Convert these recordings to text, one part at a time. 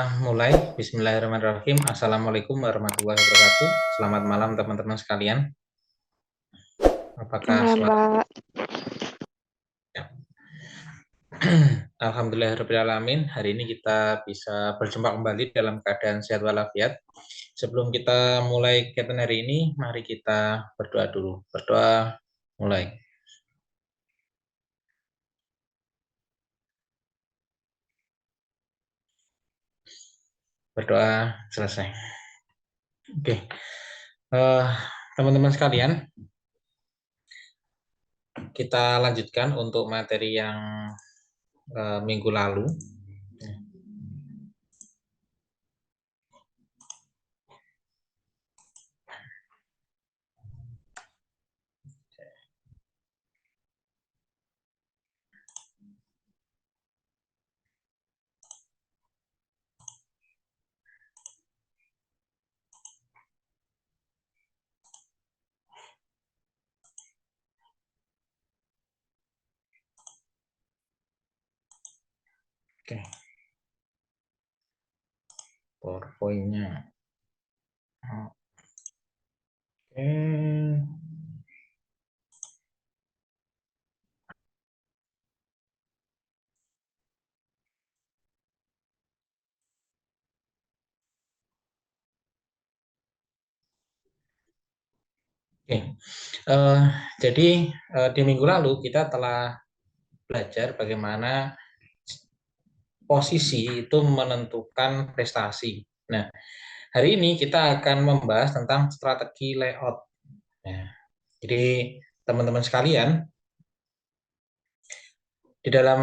Mulai, Bismillahirrahmanirrahim. Assalamualaikum warahmatullahi wabarakatuh. Selamat malam teman-teman sekalian. Apakah Mbak? Ya. Alhamdulillahirrahmanirrahim. Hari ini kita bisa berjumpa kembali dalam keadaan sehat walafiat. Sebelum kita mulai kegiatan hari ini, mari kita berdoa dulu. Berdoa, mulai. Berdoa, selesai. Oke. Teman-teman sekalian, kita lanjutkan untuk materi yang minggu lalu. Oke. PowerPoint-nya. Oke. Oke. Jadi di minggu lalu kita telah belajar bagaimana posisi itu menentukan prestasi. Nah, hari ini kita akan membahas tentang strategi layout. Nah, jadi teman-teman sekalian, di dalam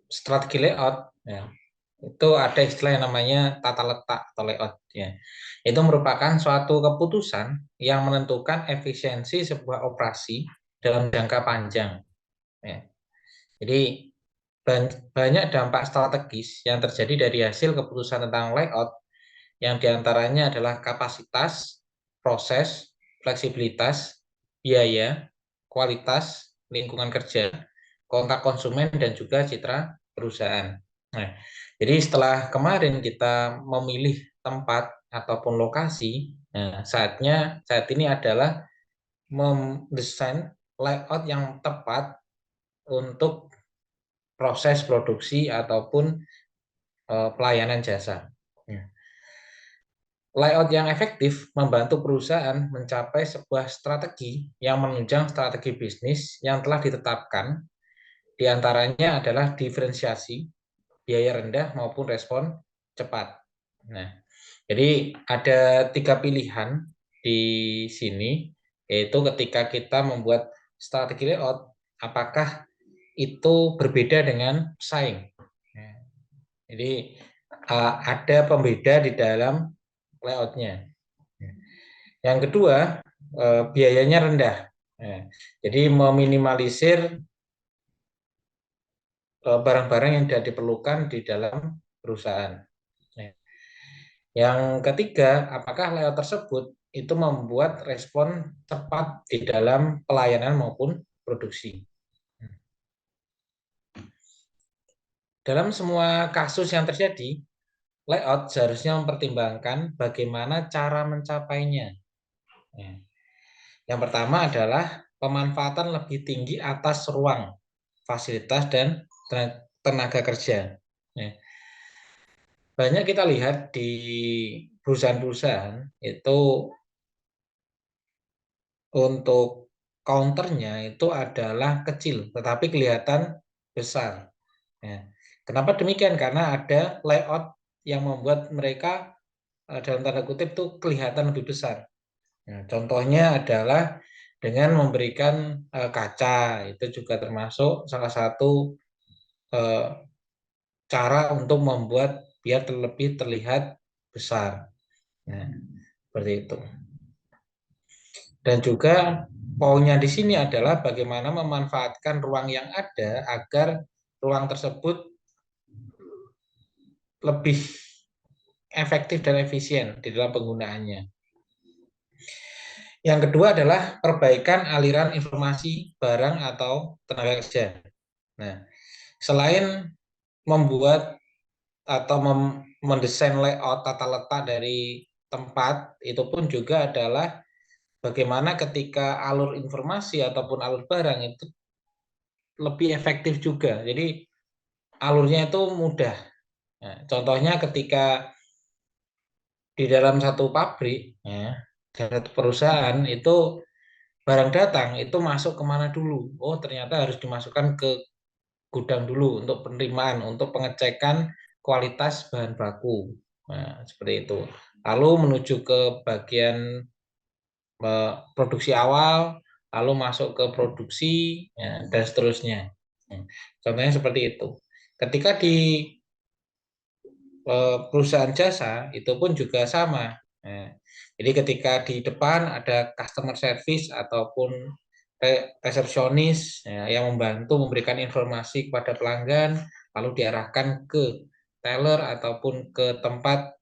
strategi layout, ya, itu ada istilah yang namanya tata letak atau layout. Ya. Itu merupakan suatu keputusan yang menentukan efisiensi sebuah operasi dalam jangka panjang. Ya. Jadi banyak dampak strategis yang terjadi dari hasil keputusan tentang layout, yang diantaranya adalah kapasitas, proses, fleksibilitas, biaya, kualitas, lingkungan kerja, kontak konsumen, dan juga citra perusahaan. Nah, jadi setelah kemarin kita memilih tempat ataupun lokasi, nah, saat ini adalah mendesain layout yang tepat untuk proses produksi ataupun pelayanan jasa. Layout yang efektif membantu perusahaan mencapai sebuah strategi yang menunjang strategi bisnis yang telah ditetapkan. Di antaranya adalah diferensiasi, biaya rendah maupun respon cepat. Nah, jadi ada 3 pilihan di sini, yaitu ketika kita membuat strategi layout, apakah itu berbeda dengan pesaing. Jadi ada pembeda di dalam layoutnya. Yang kedua, biayanya rendah. Jadi meminimalisir barang-barang yang tidak diperlukan di dalam perusahaan. Yang ketiga, apakah layout tersebut itu membuat respon cepat di dalam pelayanan maupun produksi. Dalam semua kasus yang terjadi, layout seharusnya mempertimbangkan bagaimana cara mencapainya. Yang pertama adalah pemanfaatan lebih tinggi atas ruang, fasilitas, dan tenaga kerja. Banyak kita lihat di perusahaan-perusahaan itu untuk counternya itu adalah kecil, tetapi kelihatan besar. Kenapa demikian? Karena ada layout yang membuat mereka dalam tanda kutip itu kelihatan lebih besar. Contohnya adalah dengan memberikan kaca, itu juga termasuk salah satu cara untuk membuat biar lebih terlihat besar. Nah, seperti itu. Dan juga poinnya di sini adalah bagaimana memanfaatkan ruang yang ada agar ruang tersebut lebih efektif dan efisien di dalam penggunaannya. Yang kedua adalah perbaikan aliran informasi barang atau tenaga kerja. Nah, selain membuat atau mendesain layout tata letak dari tempat itu pun juga adalah bagaimana ketika alur informasi ataupun alur barang itu lebih efektif juga. Jadi alurnya itu mudah. Nah, contohnya ketika di dalam satu pabrik, ya, satu perusahaan itu barang datang itu masuk kemana dulu? Oh, ternyata harus dimasukkan ke gudang dulu untuk penerimaan, untuk pengecekan kualitas bahan baku. Nah, seperti itu. Lalu menuju ke bagian produksi awal, lalu masuk ke produksi, ya, dan seterusnya. Contohnya seperti itu. Ketika di perusahaan jasa itu pun juga sama. Nah, jadi ketika di depan ada customer service ataupun resepsionis, ya, yang membantu memberikan informasi kepada pelanggan, lalu diarahkan ke teller ataupun ke tempat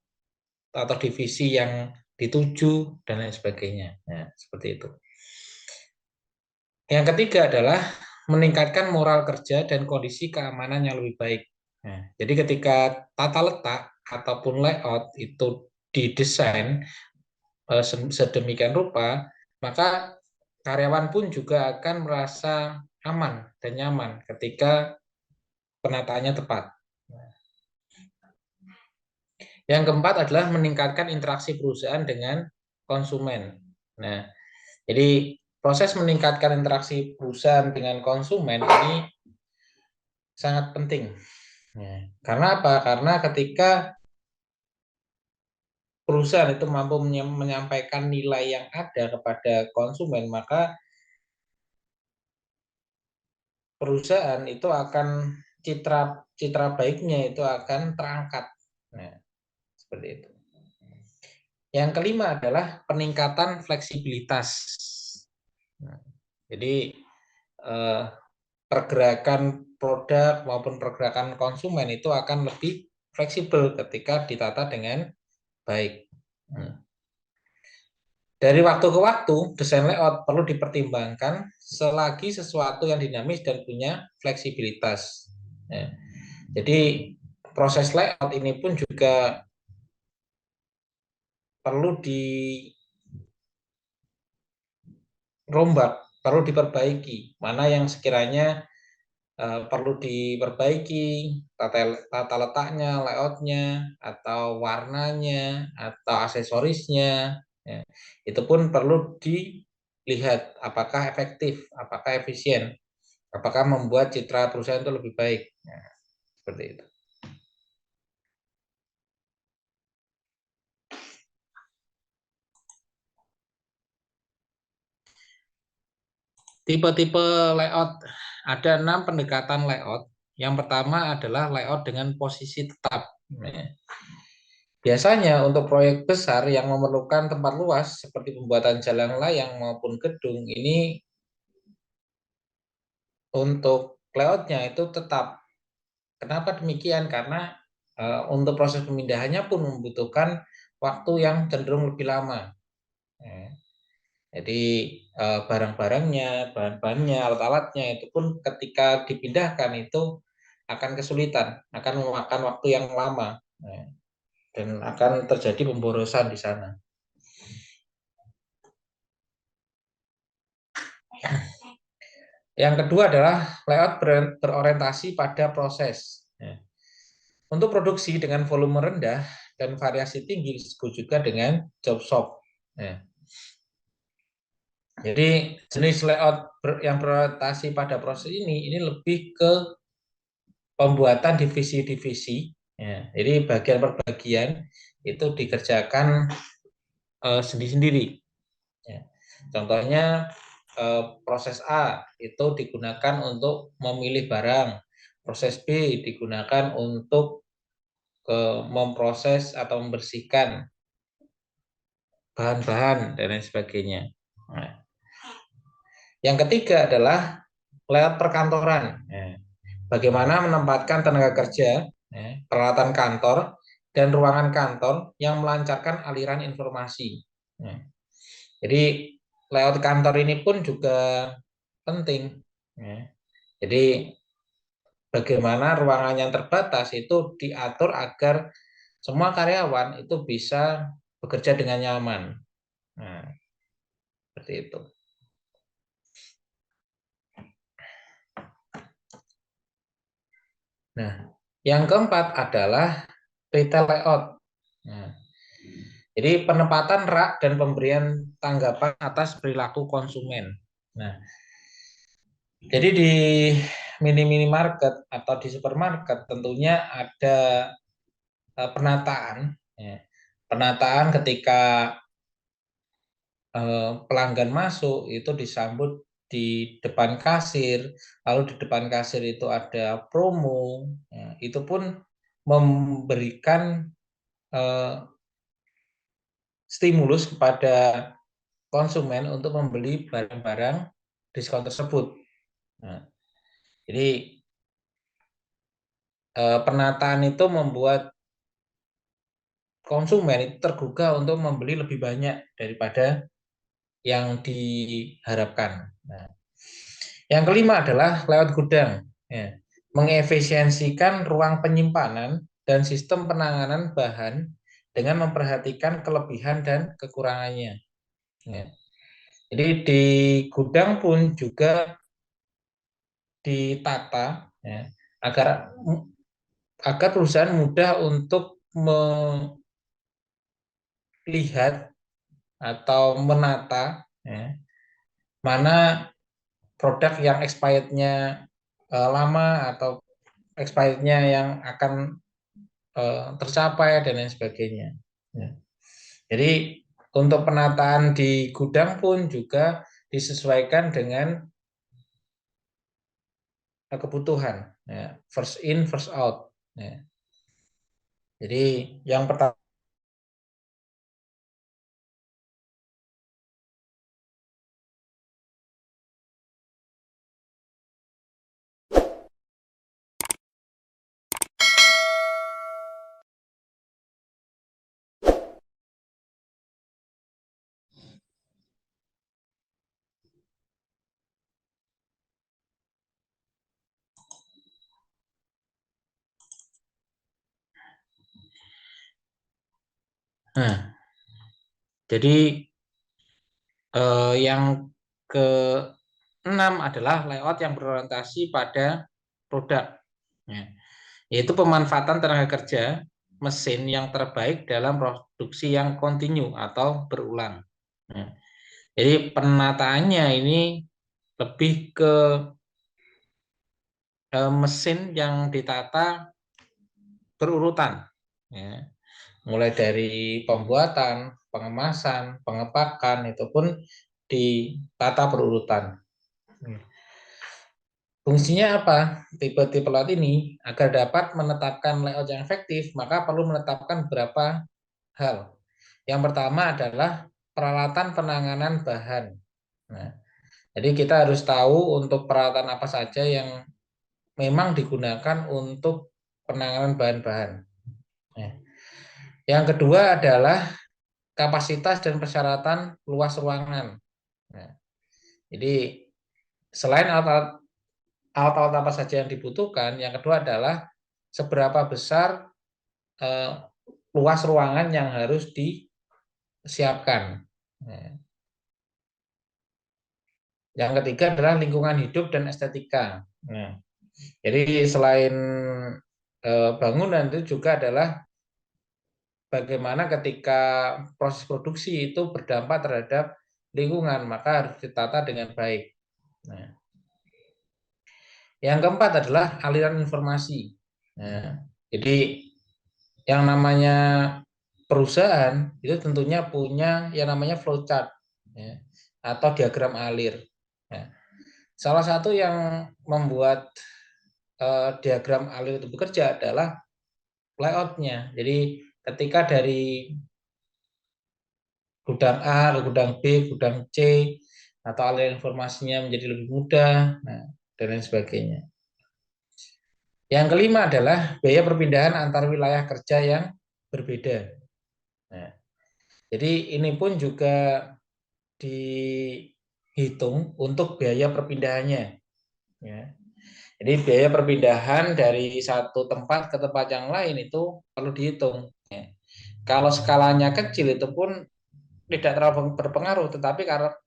atau divisi yang dituju dan lain sebagainya. Nah, seperti itu. Yang ketiga adalah meningkatkan moral kerja dan kondisi keamanan yang lebih baik. Nah, jadi ketika tata letak ataupun layout itu didesain sedemikian rupa, maka karyawan pun juga akan merasa aman dan nyaman ketika penataannya tepat. Yang keempat adalah meningkatkan interaksi perusahaan dengan konsumen. Nah, jadi proses meningkatkan interaksi perusahaan dengan konsumen ini sangat penting. Ya. Karena apa? Karena ketika perusahaan itu mampu menyampaikan nilai yang ada kepada konsumen, maka perusahaan itu akan citra citra baiknya itu akan terangkat. Nah, seperti itu. Yang kelima adalah peningkatan fleksibilitas. Nah, jadi eh, pergerakan produk maupun pergerakan konsumen itu akan lebih fleksibel ketika ditata dengan baik. Dari waktu ke waktu, desain layout perlu dipertimbangkan selagi sesuatu yang dinamis dan punya fleksibilitas. Ya. Jadi proses layout ini pun juga perlu dirombak, perlu diperbaiki. Mana yang sekiranya perlu diperbaiki, tata letaknya, layoutnya, atau warnanya, atau aksesorisnya, ya. Itu pun perlu dilihat apakah efektif, apakah efisien, apakah membuat citra perusahaan itu lebih baik. Nah, seperti itu. Tipe-tipe layout, ada 6 pendekatan layout. Yang pertama adalah layout dengan posisi tetap. Nah, biasanya untuk proyek besar yang memerlukan tempat luas seperti pembuatan jalan layang maupun gedung, ini untuk layoutnya itu tetap. Kenapa demikian? Karena untuk proses pemindahannya pun membutuhkan waktu yang cenderung lebih lama. Ya. Jadi barang-barangnya, bahan-bahannya, alat-alatnya itu pun ketika dipindahkan itu akan kesulitan, akan memakan waktu yang lama. Ya. Dan akan terjadi pemborosan di sana. Yang kedua adalah layout berorientasi pada proses. Ya. Untuk produksi dengan volume rendah dan variasi tinggi disebut juga dengan job shop. Ya. Jadi jenis layout yang berorientasi pada proses ini lebih ke pembuatan divisi-divisi. Ya. Jadi bagian per bagian itu dikerjakan sendiri-sendiri. Ya. Contohnya proses A itu digunakan untuk memilih barang, proses B digunakan untuk memproses atau membersihkan bahan-bahan dan lain sebagainya. Nah, yang ketiga adalah layout perkantoran. Nah, bagaimana menempatkan tenaga kerja, peralatan kantor, dan ruangan kantor yang melancarkan aliran informasi. Nah, jadi layout kantor ini pun juga penting. Ya. Jadi bagaimana ruangan yang terbatas itu diatur agar semua karyawan itu bisa bekerja dengan nyaman. Nah, seperti itu. Nah, yang keempat adalah retail layout. Nah, jadi penempatan rak dan pemberian tanggapan atas perilaku konsumen. Nah, jadi di mini market atau di supermarket tentunya ada penataan. Ya. Penataan ketika pelanggan masuk itu disambut di depan kasir, lalu di depan kasir itu ada promo, ya, itu pun memberikan stimulus kepada konsumen untuk membeli barang-barang diskon tersebut. Nah, jadi penataan itu membuat konsumen itu tergugah untuk membeli lebih banyak daripada yang diharapkan. Nah, yang kelima adalah lewat gudang, ya, mengefisiensikan ruang penyimpanan dan sistem penanganan bahan dengan memperhatikan kelebihan dan kekurangannya. Ya. Jadi di gudang pun juga ditata, ya, agar agar perusahaan mudah untuk melihat atau menata, ya, mana produk yang expirednya lama atau expirednya yang akan tercapai dan lain sebagainya. Ya. Jadi untuk penataan di gudang pun juga disesuaikan dengan kebutuhan, ya. First in, first out. Ya. Jadi yang pertama, nah, jadi yang keenam adalah layout yang berorientasi pada produk, ya, yaitu pemanfaatan tenaga kerja mesin yang terbaik dalam produksi yang kontinu atau berulang. Ya. Jadi penataannya ini lebih ke mesin yang ditata berurutan, ya. Mulai dari pembuatan, pengemasan, pengepakan itu pun ditata berurutan. Fungsinya apa? Tipe-tipe layout ini agar dapat menetapkan layout yang efektif, maka perlu menetapkan beberapa hal. Yang pertama adalah peralatan penanganan bahan. Nah, jadi kita harus tahu untuk peralatan apa saja yang memang digunakan untuk penanganan bahan-bahan. Nah, yang kedua adalah kapasitas dan persyaratan luas ruangan. Nah, jadi selain alat-alat apa saja yang dibutuhkan, yang kedua adalah seberapa besar eh, luas ruangan yang harus disiapkan. Nah, yang ketiga adalah lingkungan hidup dan estetika. Nah, jadi selain bangunan itu juga adalah bagaimana ketika proses produksi itu berdampak terhadap lingkungan, maka harus ditata dengan baik. Nah, yang keempat adalah aliran informasi. Nah, jadi yang namanya perusahaan itu tentunya punya yang namanya flowchart, ya, atau diagram alir. Nah, salah satu yang membuat diagram alir itu bekerja adalah layoutnya. Jadi ketika dari gudang A, gudang B, gudang C, atau aliran informasinya menjadi lebih mudah, nah, dan lain sebagainya. Yang kelima adalah biaya perpindahan antar wilayah kerja yang berbeda. Nah, jadi ini pun juga dihitung untuk biaya perpindahannya. Ya. Jadi biaya perpindahan dari satu tempat ke tempat yang lain itu perlu dihitung. Kalau skalanya kecil itu pun tidak terlalu berpengaruh, tetapi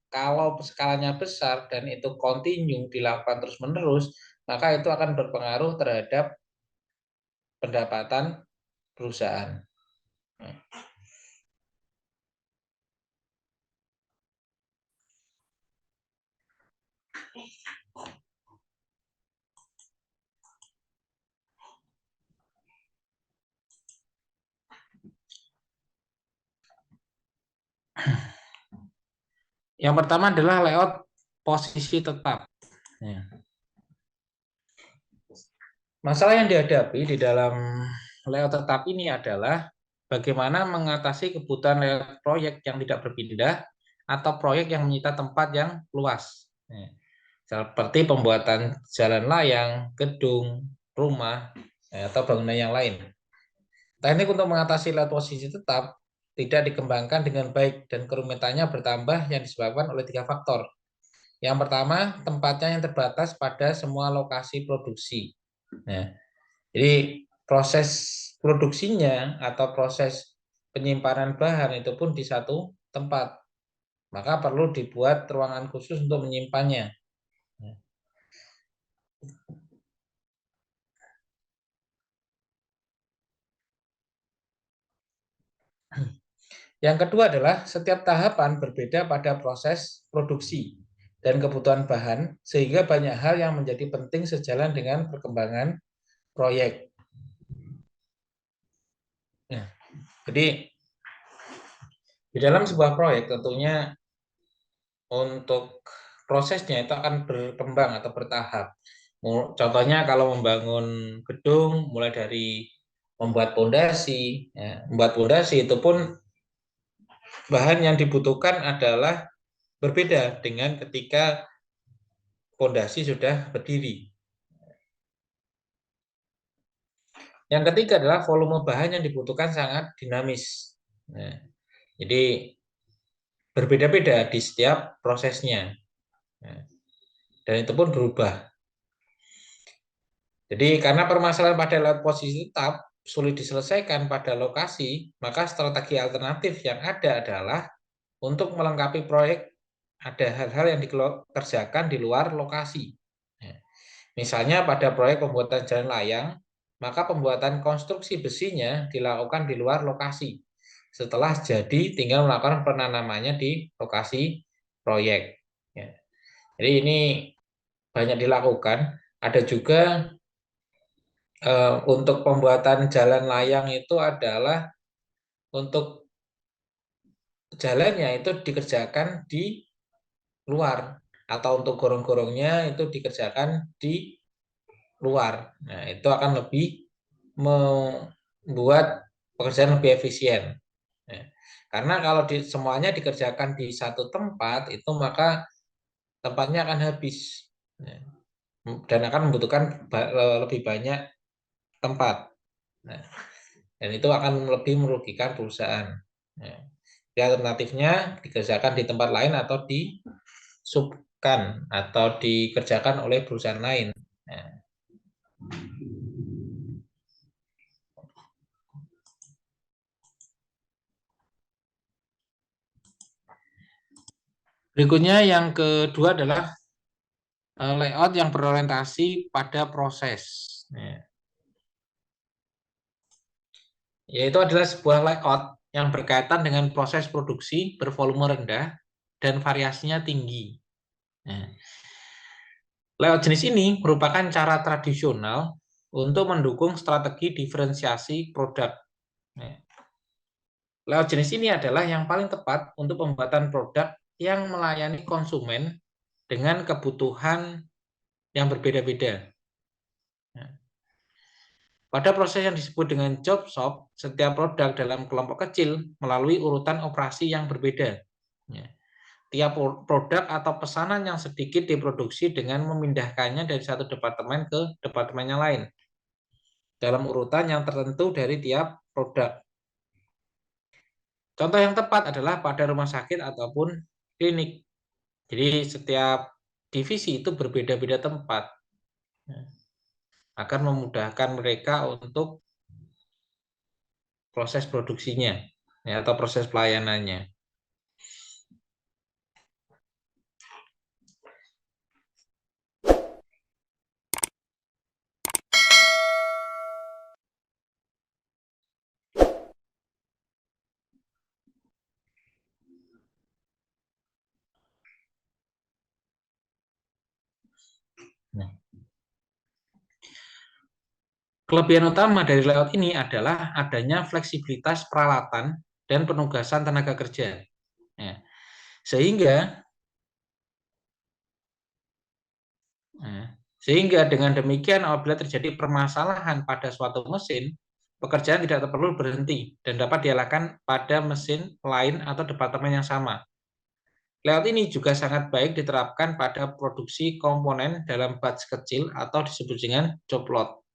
kalau skalanya besar dan itu kontinu dilakukan terus-menerus, maka itu akan berpengaruh terhadap pendapatan perusahaan. Yang pertama adalah layout posisi tetap. Masalah yang dihadapi di dalam layout tetap ini adalah bagaimana mengatasi kebutuhan layout proyek yang tidak berpindah atau proyek yang menyita tempat yang luas. Seperti pembuatan jalan layang, gedung, rumah, atau bangunan yang lain. Teknik untuk mengatasi layout posisi tetap tidak dikembangkan dengan baik dan kerumitannya bertambah yang disebabkan oleh 3 faktor. Yang pertama, tempatnya yang terbatas pada semua lokasi produksi. Nah, jadi proses produksinya atau proses penyimpanan bahan itu pun di satu tempat. Maka perlu dibuat ruangan khusus untuk menyimpannya. Yang kedua adalah setiap tahapan berbeda pada proses produksi dan kebutuhan bahan, sehingga banyak hal yang menjadi penting sejalan dengan perkembangan proyek. Nah, jadi di dalam sebuah proyek tentunya untuk prosesnya itu akan berkembang atau bertahap. Contohnya kalau membangun gedung, mulai dari membuat pondasi, membuat pondasi itu pun bahan yang dibutuhkan adalah berbeda dengan ketika pondasi sudah berdiri. Yang ketiga adalah volume bahan yang dibutuhkan sangat dinamis. Nah, jadi berbeda-beda di setiap prosesnya. Nah, dan itu pun berubah. Jadi karena permasalahan pada layout posisi tetap sulit diselesaikan pada lokasi, maka strategi alternatif yang ada adalah untuk melengkapi proyek ada hal-hal yang dikerjakan di luar lokasi. Misalnya pada proyek pembuatan jalan layang, maka pembuatan konstruksi besinya dilakukan di luar lokasi. Setelah jadi, tinggal melakukan penanamannya di lokasi proyek. Jadi ini banyak dilakukan. Ada juga untuk pembuatan jalan layang itu adalah untuk jalannya itu dikerjakan di luar atau untuk gorong-gorongnya itu dikerjakan di luar. Nah, itu akan lebih membuat pekerjaan lebih efisien. Nah, karena kalau semuanya dikerjakan di satu tempat itu maka tempatnya akan habis. Nah, dan akan membutuhkan lebih banyak tempat. Nah, dan itu akan lebih merugikan perusahaan. Nah, alternatifnya dikerjakan di tempat lain atau disubkan atau dikerjakan oleh perusahaan lain. Nah, berikutnya yang kedua adalah layout yang berorientasi pada proses. Nah, yaitu adalah sebuah layout yang berkaitan dengan proses produksi bervolume rendah dan variasinya tinggi. Nah, layout jenis ini merupakan cara tradisional untuk mendukung strategi diferensiasi produk. Nah, layout jenis ini adalah yang paling tepat untuk pembuatan produk yang melayani konsumen dengan kebutuhan yang berbeda-beda. Nah, pada proses yang disebut dengan job shop, setiap produk dalam kelompok kecil melalui urutan operasi yang berbeda. Ya. Tiap produk atau pesanan yang sedikit diproduksi dengan memindahkannya dari satu departemen ke departemen yang lain dalam urutan yang tertentu dari tiap produk. Contoh yang tepat adalah pada rumah sakit ataupun klinik. Jadi setiap divisi itu berbeda-beda tempat. akan memudahkan mereka untuk proses produksinya ya, atau proses pelayanannya. Nah, kelebihan utama dari layout ini adalah adanya fleksibilitas peralatan dan penugasan tenaga kerja. Ya. Sehingga dengan demikian apabila terjadi permasalahan pada suatu mesin, pekerjaan tidak perlu berhenti dan dapat dialihkan pada mesin lain atau departemen yang sama. Layout ini juga sangat baik diterapkan pada produksi komponen dalam batch kecil atau disebut dengan job lot,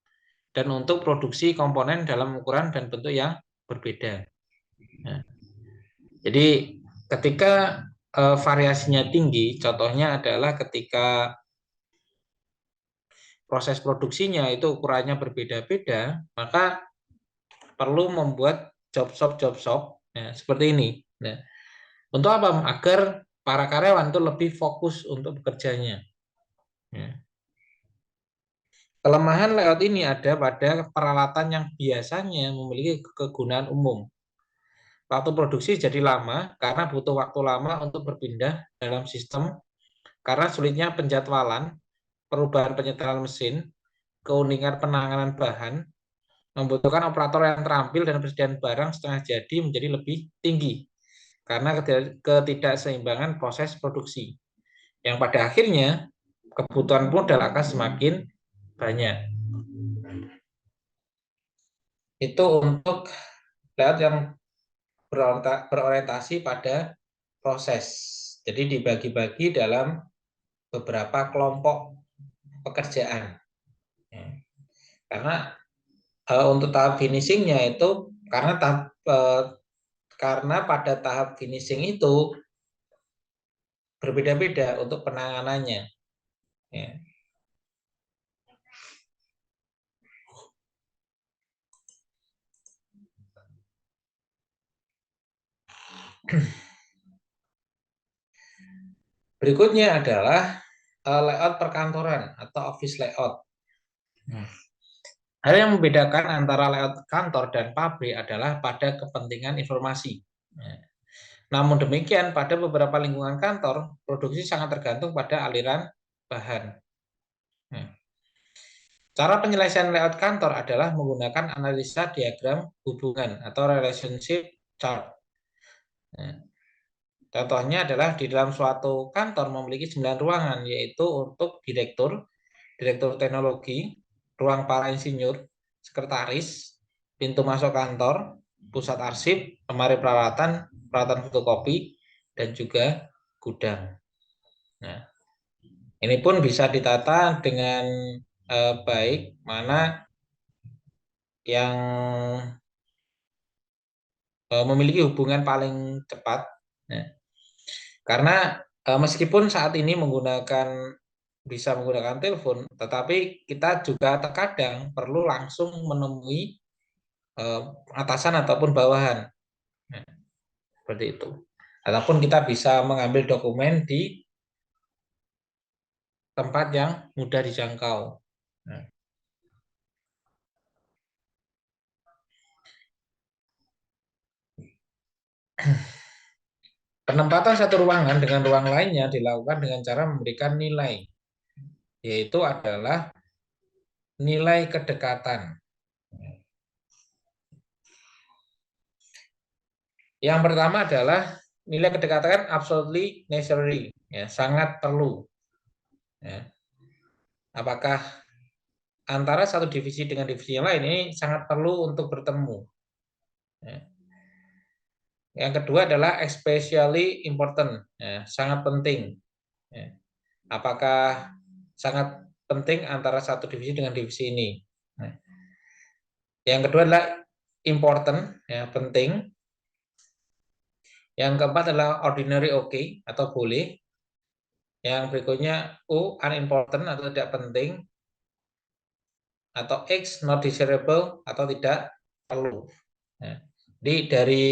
dan untuk produksi komponen dalam ukuran dan bentuk yang berbeda. Nah, jadi ketika variasinya tinggi, contohnya adalah ketika proses produksinya itu ukurannya berbeda-beda, maka perlu membuat job shop ya, seperti ini. Nah, untuk apa? Agar para karyawan itu lebih fokus untuk bekerjanya. Ya. Kelemahan layout ini ada pada peralatan yang biasanya memiliki kegunaan umum. Waktu produksi jadi lama karena butuh waktu lama untuk berpindah dalam sistem, karena sulitnya penjadwalan, perubahan penyetelan mesin, keunikan penanganan bahan, membutuhkan operator yang terampil dan persediaan barang setengah jadi menjadi lebih tinggi karena ketidakseimbangan proses produksi, yang pada akhirnya kebutuhan modal akan semakin banyak. Itu untuk layout yang berorientasi pada proses. Jadi dibagi-bagi dalam beberapa kelompok pekerjaan. Karena untuk tahap finishingnya itu karena pada tahap finishing itu berbeda-beda untuk penanganannya. Ya. Berikutnya adalah layout perkantoran atau office layout. Hal yang membedakan antara layout kantor dan pabrik adalah pada kepentingan informasi. Namun demikian, pada beberapa lingkungan kantor, produksi sangat tergantung pada aliran bahan. Cara penyelesaian layout kantor adalah menggunakan analisa diagram hubungan atau relationship chart. Contohnya adalah di dalam suatu kantor memiliki 9 ruangan, yaitu untuk direktur, direktur teknologi, ruang para insinyur, sekretaris, pintu masuk kantor, pusat arsip, lemari peralatan, peralatan fotokopi, dan juga gudang. Nah, ini pun bisa ditata dengan baik mana yang memiliki hubungan paling cepat. Nah, karena meskipun saat ini bisa menggunakan telepon, tetapi kita juga terkadang perlu langsung menemui atasan ataupun bawahan. Nah, seperti itu. Ataupun kita bisa mengambil dokumen di tempat yang mudah dijangkau. Nah. Penempatan satu ruangan dengan ruang lainnya dilakukan dengan cara memberikan nilai, yaitu adalah nilai kedekatan. Yang pertama adalah nilai kedekatan absolutely necessary, ya, sangat perlu. Ya. Apakah antara satu divisi dengan divisi yang lain ini sangat perlu untuk bertemu. Ya. Yang kedua adalah especially important, ya, sangat penting. Ya. Apakah sangat penting antara satu divisi dengan divisi ini. Nah. Yang kedua adalah important, ya, penting. Yang keempat adalah ordinary okay atau boleh. Yang berikutnya unimportant atau tidak penting. atau X not desirable atau tidak perlu. Nah, jadi dari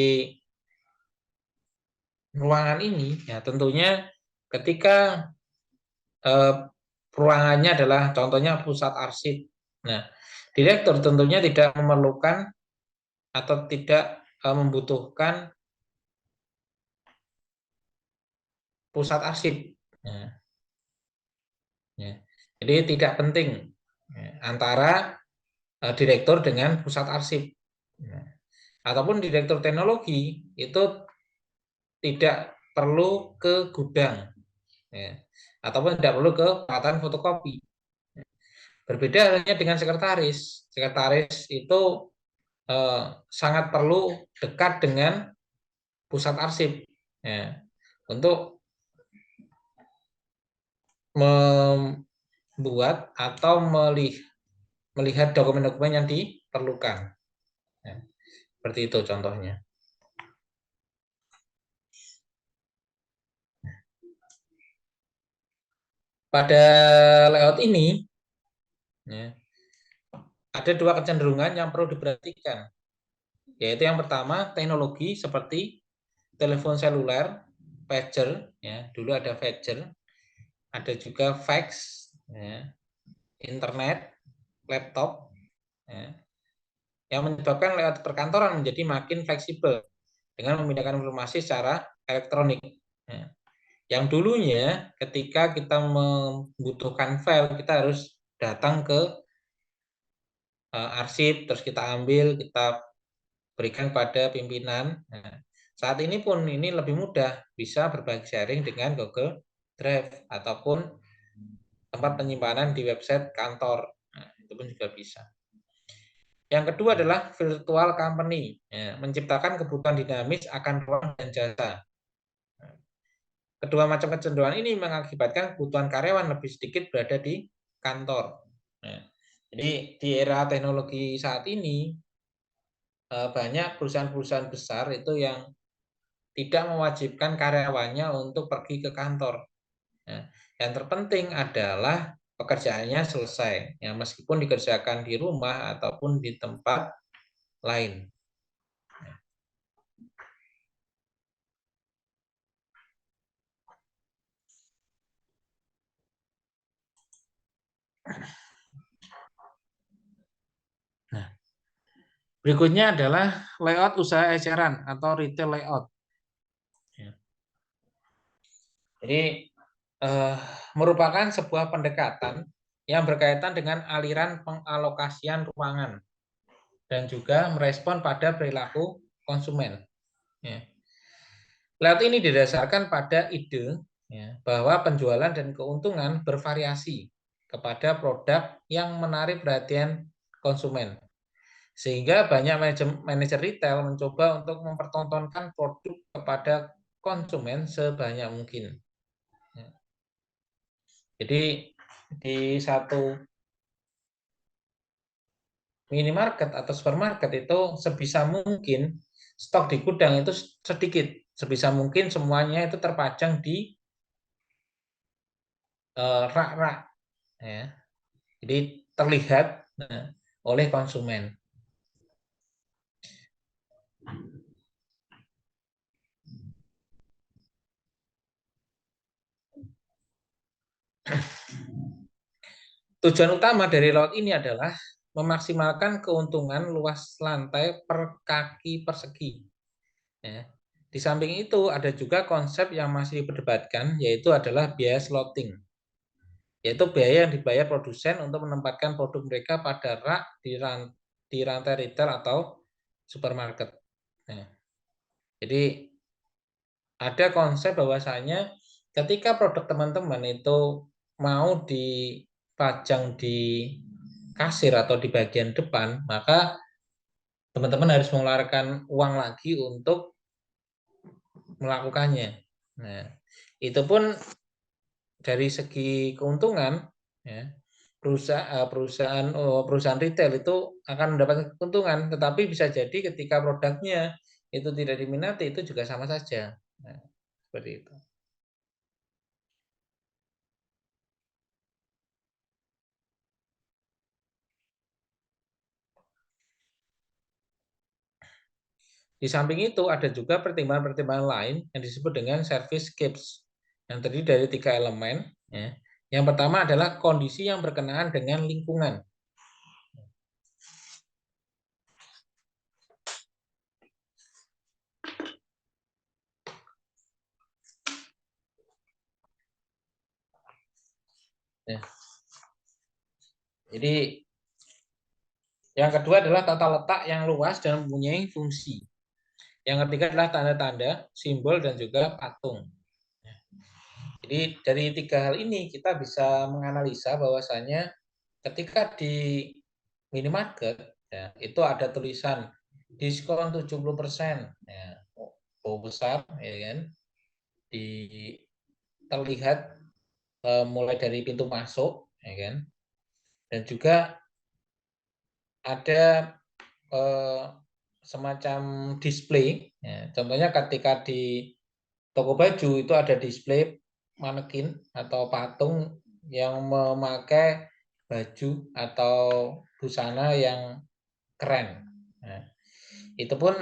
ruangan ini ya tentunya ketika ruangannya adalah contohnya pusat arsip. Nah, direktur tentunya tidak memerlukan atau tidak membutuhkan pusat arsip. Ya, ya. Jadi tidak penting ya, antara direktur dengan pusat arsip. Ya. Ataupun direktur teknologi itu tidak perlu ke gudang, ya. Ataupun tidak perlu ke peralatan fotokopi. Berbeda halnya dengan sekretaris. Sekretaris itu sangat perlu dekat dengan pusat arsip ya, untuk membuat atau melihat dokumen-dokumen yang diperlukan. Ya, seperti itu contohnya. Pada layout ini ya, ada dua kecenderungan yang perlu diperhatikan, yaitu yang pertama teknologi seperti telepon seluler, pager, ya dulu ada pager, ada juga fax, ya, internet, laptop, ya, yang menyebabkan layout perkantoran menjadi makin fleksibel dengan memindahkan informasi secara elektronik. Ya. Yang dulunya ketika kita membutuhkan file, kita harus datang ke arsip, terus kita ambil, kita berikan pada pimpinan. Nah, saat ini pun ini lebih mudah, bisa berbagi sharing dengan Google Drive ataupun tempat penyimpanan di website kantor. Nah, itu pun juga bisa. Yang kedua adalah virtual company, ya, menciptakan kebutuhan dinamis akan ruang dan jasa. Kedua macam kecenderungan ini mengakibatkan kebutuhan karyawan lebih sedikit berada di kantor. Nah, jadi di era teknologi saat ini banyak perusahaan-perusahaan besar itu yang tidak mewajibkan karyawannya untuk pergi ke kantor. Nah, yang terpenting adalah pekerjaannya selesai, ya meskipun dikerjakan di rumah ataupun di tempat lain. Nah, berikutnya adalah layout usaha eceran atau retail layout. Jadi merupakan sebuah pendekatan yang berkaitan dengan aliran pengalokasian ruangan dan juga merespon pada perilaku konsumen. Ya. Layout ini didasarkan pada ide ya, bahwa penjualan dan keuntungan bervariasi kepada produk yang menarik perhatian konsumen. Sehingga banyak manajer retail mencoba untuk mempertontonkan produk kepada konsumen sebanyak mungkin. Jadi di satu minimarket atau supermarket itu sebisa mungkin stok di gudang itu sedikit. Sebisa mungkin semuanya itu terpajang di rak-rak. Ya. Jadi terlihat oleh konsumen. Tujuan utama dari layout ini adalah memaksimalkan keuntungan luas lantai per kaki persegi. Ya. Di samping itu ada juga konsep yang masih diperdebatkan, yaitu adalah biaya slotting, yaitu biaya yang dibayar produsen untuk menempatkan produk mereka pada rak di rantai retail atau supermarket. Nah, jadi ada konsep bahwasanya ketika produk teman-teman itu mau dipajang di kasir atau di bagian depan, maka teman-teman harus mengeluarkan uang lagi untuk melakukannya. Nah, itu pun dari segi keuntungan, ya, perusahaan retail itu akan mendapatkan keuntungan, tetapi bisa jadi ketika produknya itu tidak diminati itu juga sama saja. Nah, seperti itu. Di samping itu ada juga pertimbangan-pertimbangan lain yang disebut dengan service gaps yang terdiri dari 3 elemen. Ya. Yang pertama adalah kondisi yang berkenaan dengan lingkungan. Ya. Jadi yang kedua adalah tata letak yang luas dan mempunyai fungsi. Yang ketiga adalah tanda-tanda, simbol, dan juga patung. Jadi dari 3 hal ini kita bisa menganalisa bahwasanya ketika di minimarket ya, itu ada tulisan diskon 70%. Ya, besar ya kan. Di terlihat mulai dari pintu masuk ya kan. Dan juga ada eh, semacam display. Ya. Contohnya ketika di toko baju itu ada display manekin atau patung yang memakai baju atau busana yang keren. Nah, itu pun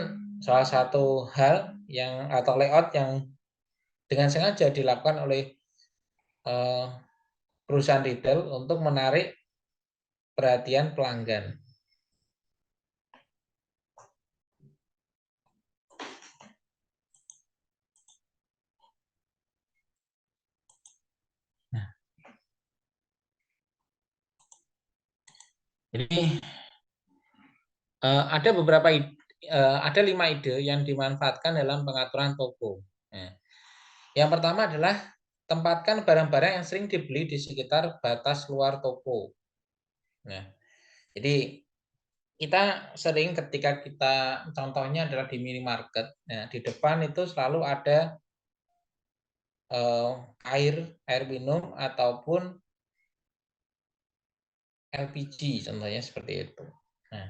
salah satu hal yang atau layout yang dengan sengaja dilakukan oleh eh, perusahaan retail untuk menarik perhatian pelanggan. Nah, jadi ada beberapa ada 5 ide yang dimanfaatkan dalam pengaturan toko. Nah, yang pertama adalah tempatkan barang-barang yang sering dibeli di sekitar batas luar toko. Nah, jadi kita sering ketika kita contohnya adalah di minimarket, nah, di depan itu selalu ada air minum ataupun LPG contohnya seperti itu. Nah,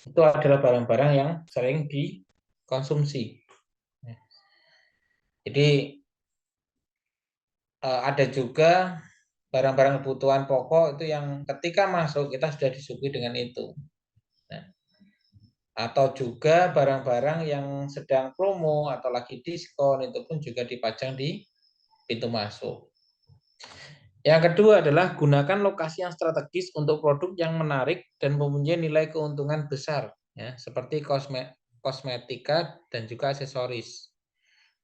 itu adalah barang-barang yang sering dikonsumsi. Jadi ada juga barang-barang kebutuhan pokok itu yang ketika masuk kita sudah disuguhi dengan itu. Nah, atau juga barang-barang yang sedang promo atau lagi diskon itu pun juga dipajang di pintu masuk. Yang kedua adalah gunakan lokasi yang strategis untuk produk yang menarik dan mempunyai nilai keuntungan besar, ya, seperti kosmetika dan juga aksesoris.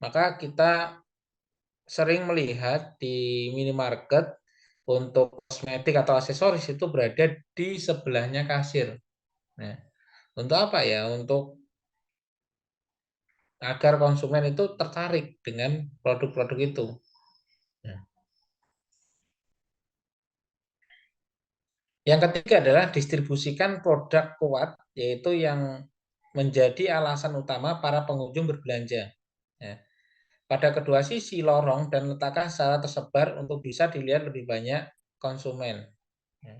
Maka kita sering melihat di minimarket untuk kosmetik atau aksesoris itu berada di sebelahnya kasir. Nah, untuk apa ya? Untuk agar konsumen itu tertarik dengan produk-produk itu. Nah, yang ketiga adalah distribusikan produk kuat, yaitu yang menjadi alasan utama para pengunjung berbelanja. Ya. Pada kedua sisi lorong dan letakkan secara tersebar untuk bisa dilihat lebih banyak konsumen. Ya.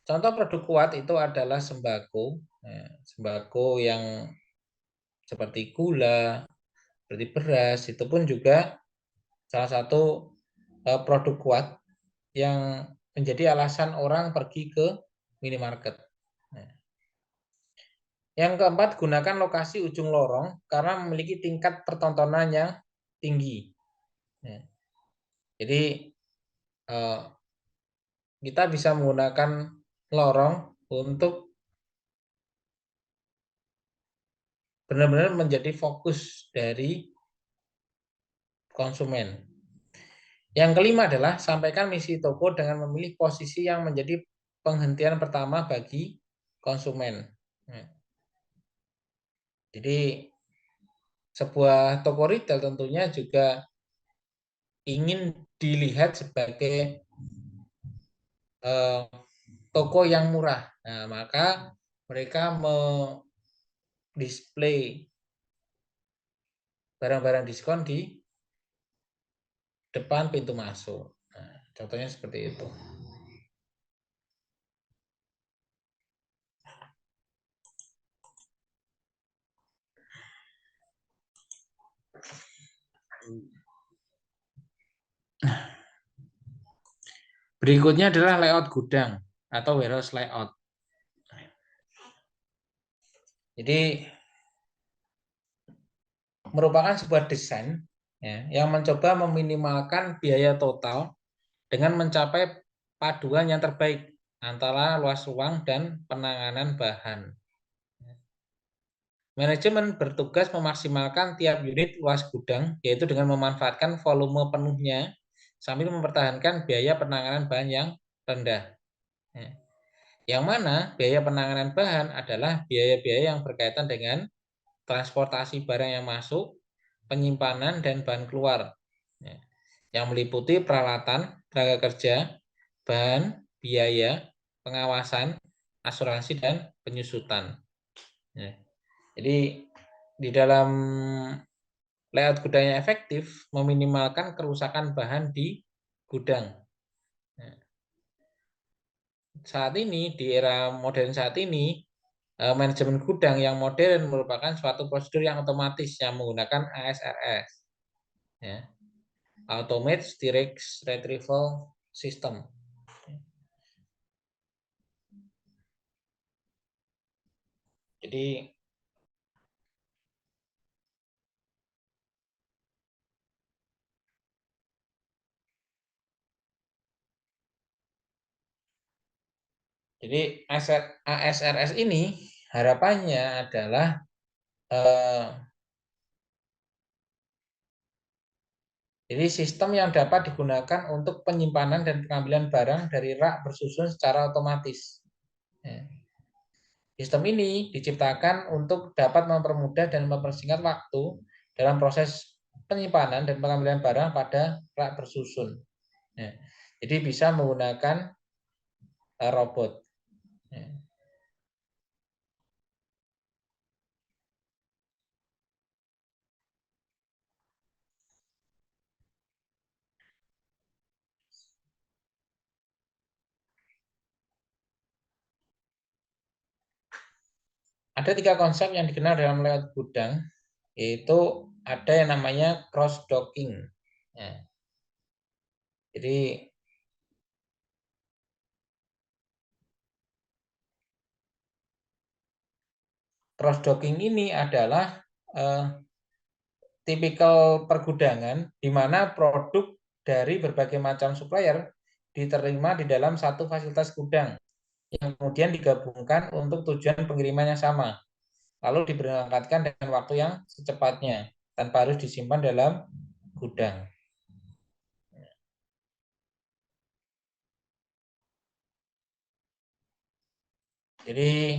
Contoh produk kuat itu adalah sembako, ya, sembako yang seperti gula, seperti beras, itu pun juga salah satu produk kuat yang menjadi alasan orang pergi ke minimarket. Nah, yang keempat, gunakan lokasi ujung lorong karena memiliki tingkat pertontonan yang tinggi. Nah, jadi kita bisa menggunakan lorong untuk benar-benar menjadi fokus dari konsumen. Yang kelima adalah sampaikan misi toko dengan memilih posisi yang menjadi penghentian pertama bagi konsumen. Nah, jadi sebuah toko retail tentunya juga ingin dilihat sebagai toko yang murah. Nah, maka mereka display barang-barang diskon di depan pintu masuk. Nah, contohnya seperti itu. Berikutnya adalah layout gudang atau warehouse layout. Jadi merupakan sebuah desain ya, yang mencoba meminimalkan biaya total dengan mencapai paduan yang terbaik antara luas ruang dan penanganan bahan. Manajemen bertugas memaksimalkan tiap unit luas gudang, yaitu dengan memanfaatkan volume penuhnya sambil mempertahankan biaya penanganan bahan yang rendah. Yang mana biaya penanganan bahan adalah biaya-biaya yang berkaitan dengan transportasi barang yang masuk, penyimpanan, dan bahan keluar. Yang meliputi peralatan, tenaga kerja, bahan, biaya, pengawasan, asuransi, dan penyusutan. Jadi di dalam layout gudang yang efektif meminimalkan kerusakan bahan di gudang. Saat ini di era modern saat ini manajemen gudang yang modern merupakan suatu prosedur yang otomatis yang menggunakan ASRS, ya, Automated Direct Retrieval System. Jadi ASRS ini harapannya adalah jadi sistem yang dapat digunakan untuk penyimpanan dan pengambilan barang dari rak bersusun secara otomatis. Sistem ini diciptakan untuk dapat mempermudah dan mempersingkat waktu dalam proses penyimpanan dan pengambilan barang pada rak bersusun. Jadi bisa menggunakan robot. Ada 3 konsep yang dikenal dalam layout gudang, yaitu ada yang namanya cross docking. Jadi cross docking ini adalah tipikal pergudangan di mana produk dari berbagai macam supplier diterima di dalam satu fasilitas gudang yang kemudian digabungkan untuk tujuan pengiriman yang sama, lalu diberangkatkan dengan waktu yang secepatnya tanpa harus disimpan dalam gudang. Jadi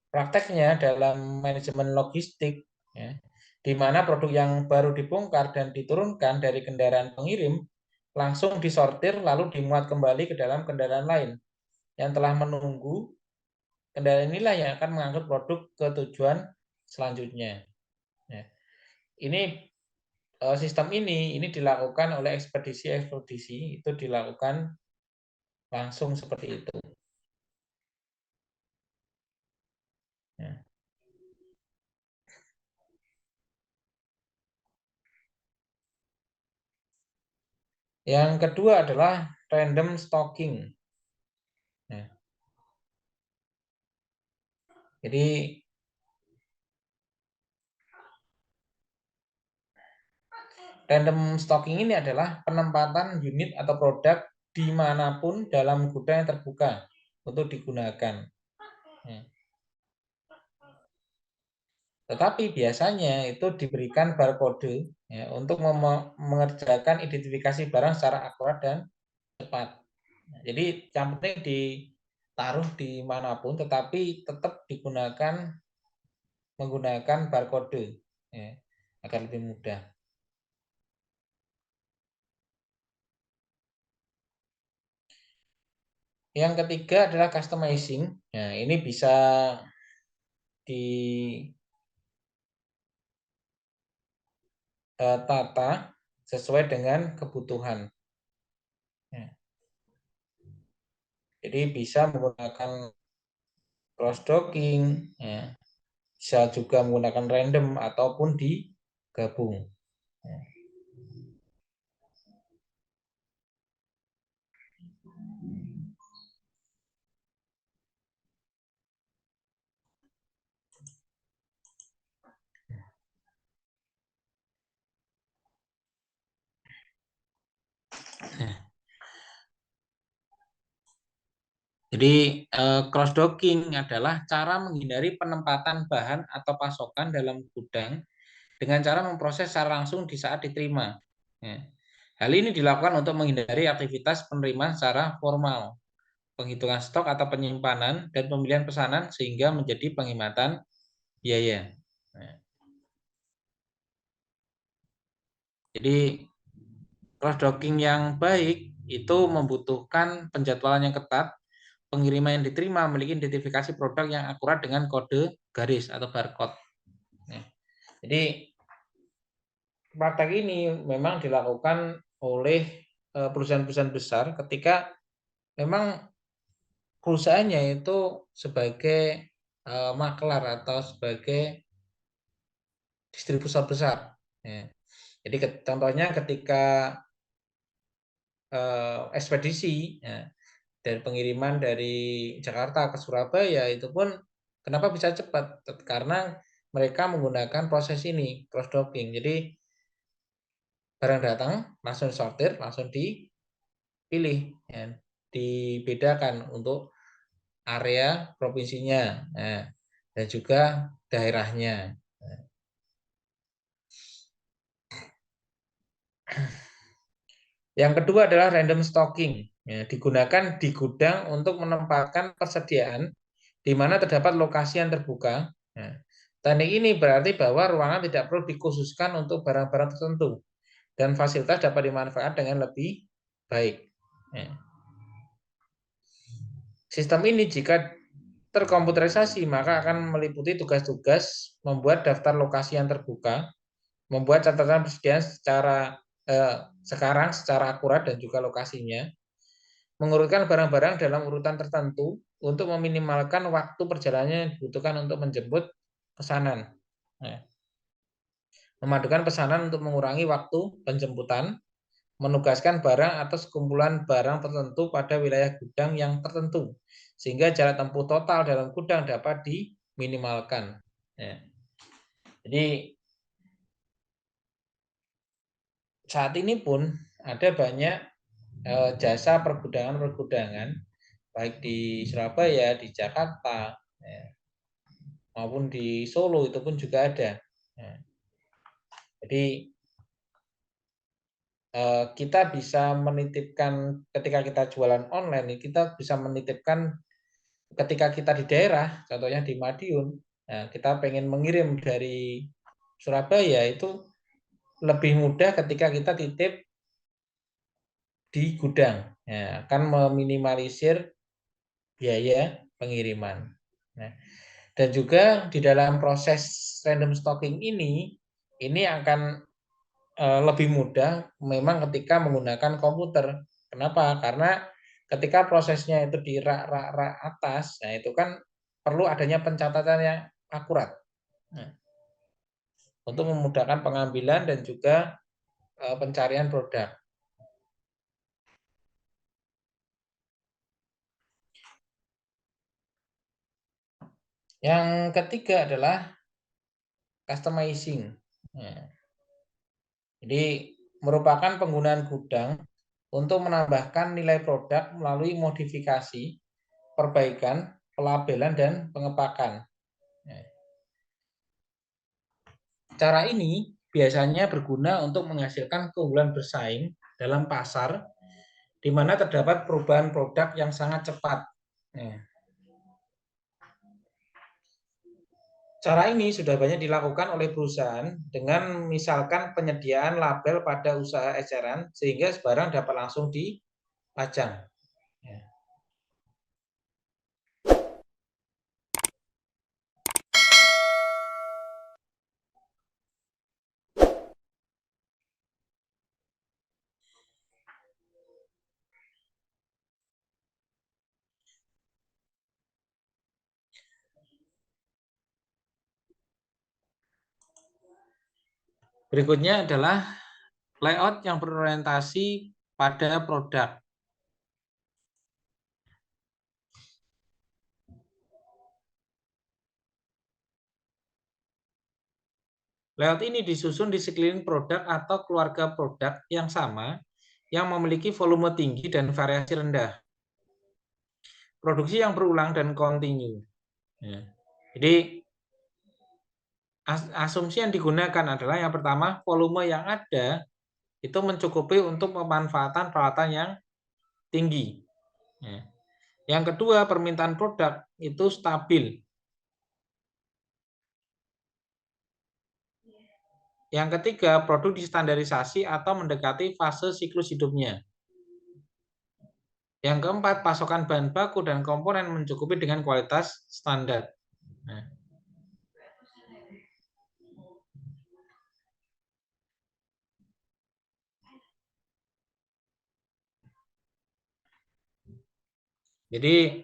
prakteknya dalam manajemen logistik, ya, di mana produk yang baru dibongkar dan diturunkan dari kendaraan pengirim langsung disortir lalu dimuat kembali ke dalam kendaraan lain yang telah menunggu. Kendaraan inilah yang akan mengangkut produk ke tujuan selanjutnya. Ya. Ini sistem ini dilakukan oleh ekspedisi itu dilakukan langsung seperti itu. Ya. Yang kedua adalah random stocking. Ya. Jadi random stocking ini adalah penempatan unit atau produk dimanapun dalam gudang yang terbuka untuk digunakan. Tetapi biasanya itu diberikan barcode ya, untuk mengerjakan identifikasi barang secara akurat dan cepat. Jadi yang penting ditaruh dimanapun, tetapi tetap digunakan menggunakan barcode ya, agar lebih mudah. Yang ketiga adalah customizing. Nah, ini bisa ditata sesuai dengan kebutuhan. Jadi bisa menggunakan cross docking, ya. Bisa juga menggunakan random ataupun digabung. Jadi cross docking adalah cara menghindari penempatan bahan atau pasokan dalam gudang dengan cara memproses secara langsung di saat diterima. Ya. Hal ini dilakukan untuk menghindari aktivitas penerimaan secara formal, penghitungan stok atau penyimpanan, dan pemilihan pesanan sehingga menjadi penghematan biaya. Nah, jadi cross docking yang baik itu membutuhkan penjadwalan yang ketat, pengiriman yang diterima memiliki identifikasi produk yang akurat dengan kode garis atau barcode. Nah, jadi praktek ini memang dilakukan oleh perusahaan-perusahaan besar ketika memang perusahaannya itu sebagai maklar atau sebagai distributor besar. Ya. Jadi contohnya ketika ekspedisi ya, dan pengiriman dari Jakarta ke Surabaya itu pun kenapa bisa cepat? Karena mereka menggunakan proses ini cross docking. Jadi barang datang langsung sortir, langsung dipilih, ya, dibedakan untuk area provinsinya, nah, dan juga daerahnya. Yang kedua adalah random stocking. Ya, digunakan di gudang untuk menempatkan persediaan di mana terdapat lokasi yang terbuka. Ya. Teknik ini berarti bahwa ruangan tidak perlu dikhususkan untuk barang-barang tertentu dan fasilitas dapat dimanfaatkan dengan lebih baik. Ya. Sistem ini jika terkomputerisasi maka akan meliputi tugas-tugas membuat daftar lokasi yang terbuka, membuat catatan persediaan sekarang secara akurat dan juga lokasinya, mengurutkan barang-barang dalam urutan tertentu untuk meminimalkan waktu perjalanan yang dibutuhkan untuk menjemput pesanan. Nah, memadukan pesanan untuk mengurangi waktu penjemputan, menugaskan barang atau sekumpulan barang tertentu pada wilayah gudang yang tertentu, sehingga jarak tempuh total dalam gudang dapat diminimalkan. Ya. Jadi saat ini pun ada banyak jasa pergudangan-pergudangan baik di Surabaya, di Jakarta, ya, maupun di Solo itu pun juga ada. Ya. Jadi kita bisa menitipkan ketika kita jualan online, kita bisa menitipkan ketika kita di daerah, contohnya di Madiun, nah, kita pengen mengirim dari Surabaya itu lebih mudah ketika kita titip di gudang, ya, akan meminimalisir biaya pengiriman. Nah, dan juga di dalam proses random stocking ini akan lebih mudah memang ketika menggunakan komputer. Kenapa? Karena ketika prosesnya itu di rak-rak atas, nah itu kan perlu adanya pencatatan yang akurat. Nah, untuk memudahkan pengambilan dan juga pencarian produk. Yang ketiga adalah customizing. Nah, jadi merupakan penggunaan gudang untuk menambahkan nilai produk melalui modifikasi, perbaikan, pelabelan, dan pengepakan. Nah, cara ini biasanya berguna untuk menghasilkan keunggulan bersaing dalam pasar di mana terdapat perubahan produk yang sangat cepat. Nah, cara ini sudah banyak dilakukan oleh perusahaan dengan misalkan penyediaan label pada usaha eceran sehingga barang dapat langsung dipajang. Ya. Berikutnya adalah layout yang berorientasi pada produk. Layout ini disusun di sekeliling produk atau keluarga produk yang sama yang memiliki volume tinggi dan variasi rendah. produksi yang berulang dan kontinu. Ya. Jadi asumsi yang digunakan adalah yang pertama, volume yang ada itu mencukupi untuk pemanfaatan peralatan yang tinggi. Ya. Yang kedua, permintaan produk itu stabil. Yang ketiga, produk distandarisasi atau mendekati fase siklus hidupnya. Yang keempat, pasokan bahan baku dan komponen mencukupi dengan kualitas standar. Nah. Jadi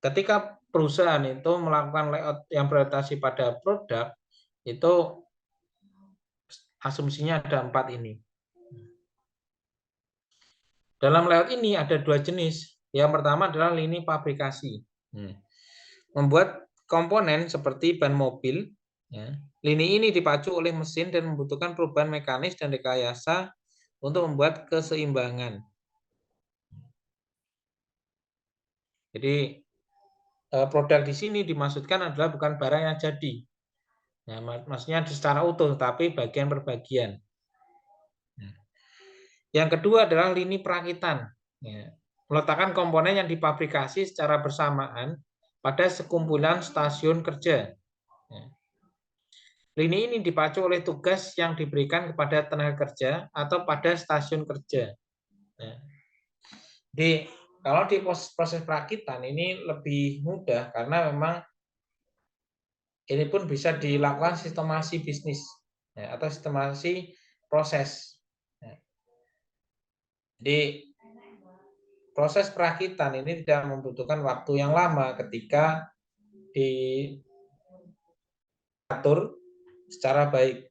ketika perusahaan itu melakukan layout yang berorientasi pada produk, itu asumsinya ada 4 ini. Dalam layout ini ada 2 jenis. Yang pertama adalah lini pabrikasi. Membuat komponen seperti ban mobil. Lini ini dipacu oleh mesin dan membutuhkan perubahan mekanis dan rekayasa untuk membuat keseimbangan. Jadi produk di sini dimaksudkan adalah bukan barang yang jadi. Ya, maksudnya secara utuh, tapi bagian per bagian. Yang kedua adalah lini perakitan. Ya. Meletakkan komponen yang dipabrikasi secara bersamaan pada sekumpulan stasiun kerja. Ya. Lini ini dipacu oleh tugas yang diberikan kepada tenaga kerja atau pada stasiun kerja. Ya. Jadi kalau di proses perakitan ini lebih mudah karena memang ini pun bisa dilakukan sistemasi bisnis ya, atau sistemasi proses. Ya. Jadi proses perakitan ini tidak membutuhkan waktu yang lama ketika diatur secara baik.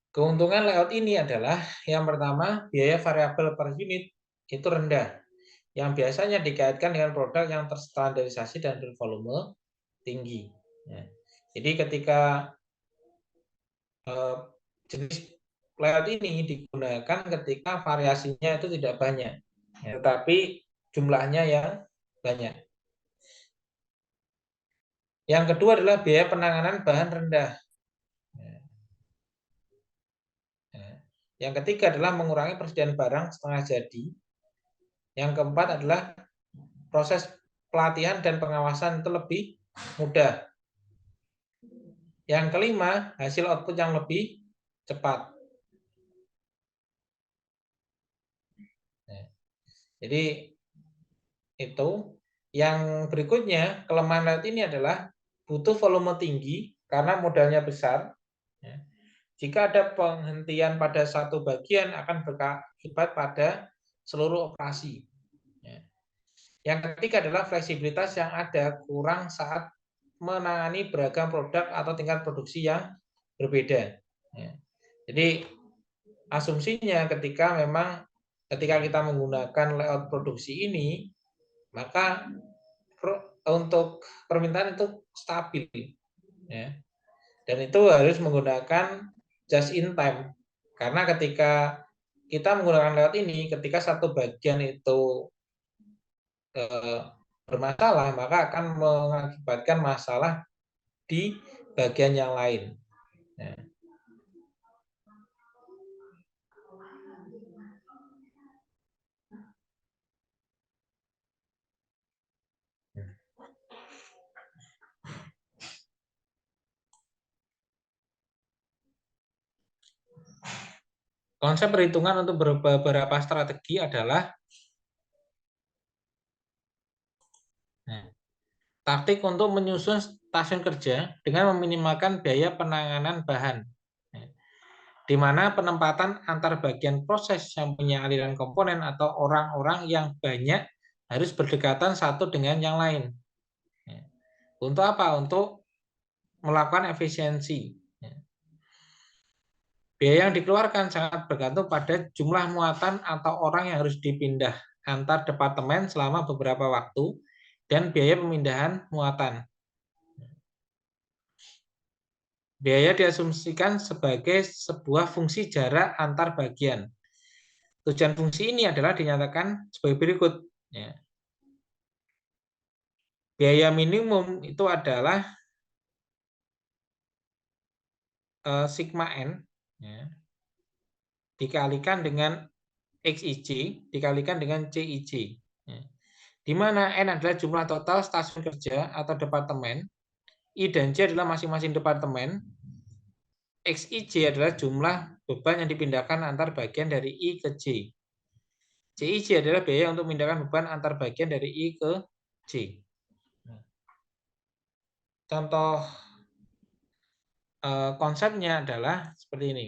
Keuntungan layout ini adalah yang pertama, biaya variabel per unit itu rendah, yang biasanya dikaitkan dengan produk yang terstandarisasi dan bervolume tinggi. Ya. Jadi ketika jenis layout ini digunakan ketika variasinya itu tidak banyak, ya, tetapi jumlahnya yang banyak. Yang kedua adalah biaya penanganan bahan rendah. Yang ketiga adalah mengurangi persediaan barang setengah jadi. Yang keempat adalah proses pelatihan dan pengawasan itu lebih mudah. Yang kelima, hasil output yang lebih cepat. Jadi itu. Yang berikutnya, kelemahan layout ini adalah butuh volume tinggi karena modalnya besar. Jika ada penghentian pada satu bagian akan berakibat pada seluruh operasi. Yang ketiga adalah fleksibilitas yang ada kurang saat menangani beragam produk atau tingkat produksi yang berbeda. Jadi asumsinya ketika kita menggunakan layout produksi ini, maka untuk permintaan itu stabil. Dan itu harus menggunakan just in time. Karena ketika kita menggunakan layout ini, ketika satu bagian itu bermasalah, maka akan mengakibatkan masalah di bagian yang lain. Konsep perhitungan untuk beberapa strategi adalah taktik untuk menyusun stasiun kerja dengan meminimalkan biaya penanganan bahan, di mana penempatan antar bagian proses yang punya aliran komponen atau orang-orang yang banyak harus berdekatan satu dengan yang lain. Untuk apa? Untuk melakukan efisiensi. Biaya yang dikeluarkan sangat bergantung pada jumlah muatan atau orang yang harus dipindah antar departemen selama beberapa waktu, dan biaya pemindahan muatan. Biaya diasumsikan sebagai sebuah fungsi jarak antar bagian. Tujuan fungsi ini adalah dinyatakan sebagai berikut. Ya. Biaya minimum itu adalah sigma N ya, dikalikan dengan XIJ dikalikan dengan CIJ. Ya. Di mana N adalah jumlah total stasiun kerja atau departemen, I dan J adalah masing-masing departemen, XIJ adalah jumlah beban yang dipindahkan antar bagian dari I ke J. CIJ adalah biaya untuk memindahkan beban antar bagian dari I ke J. Contoh konsepnya adalah seperti ini.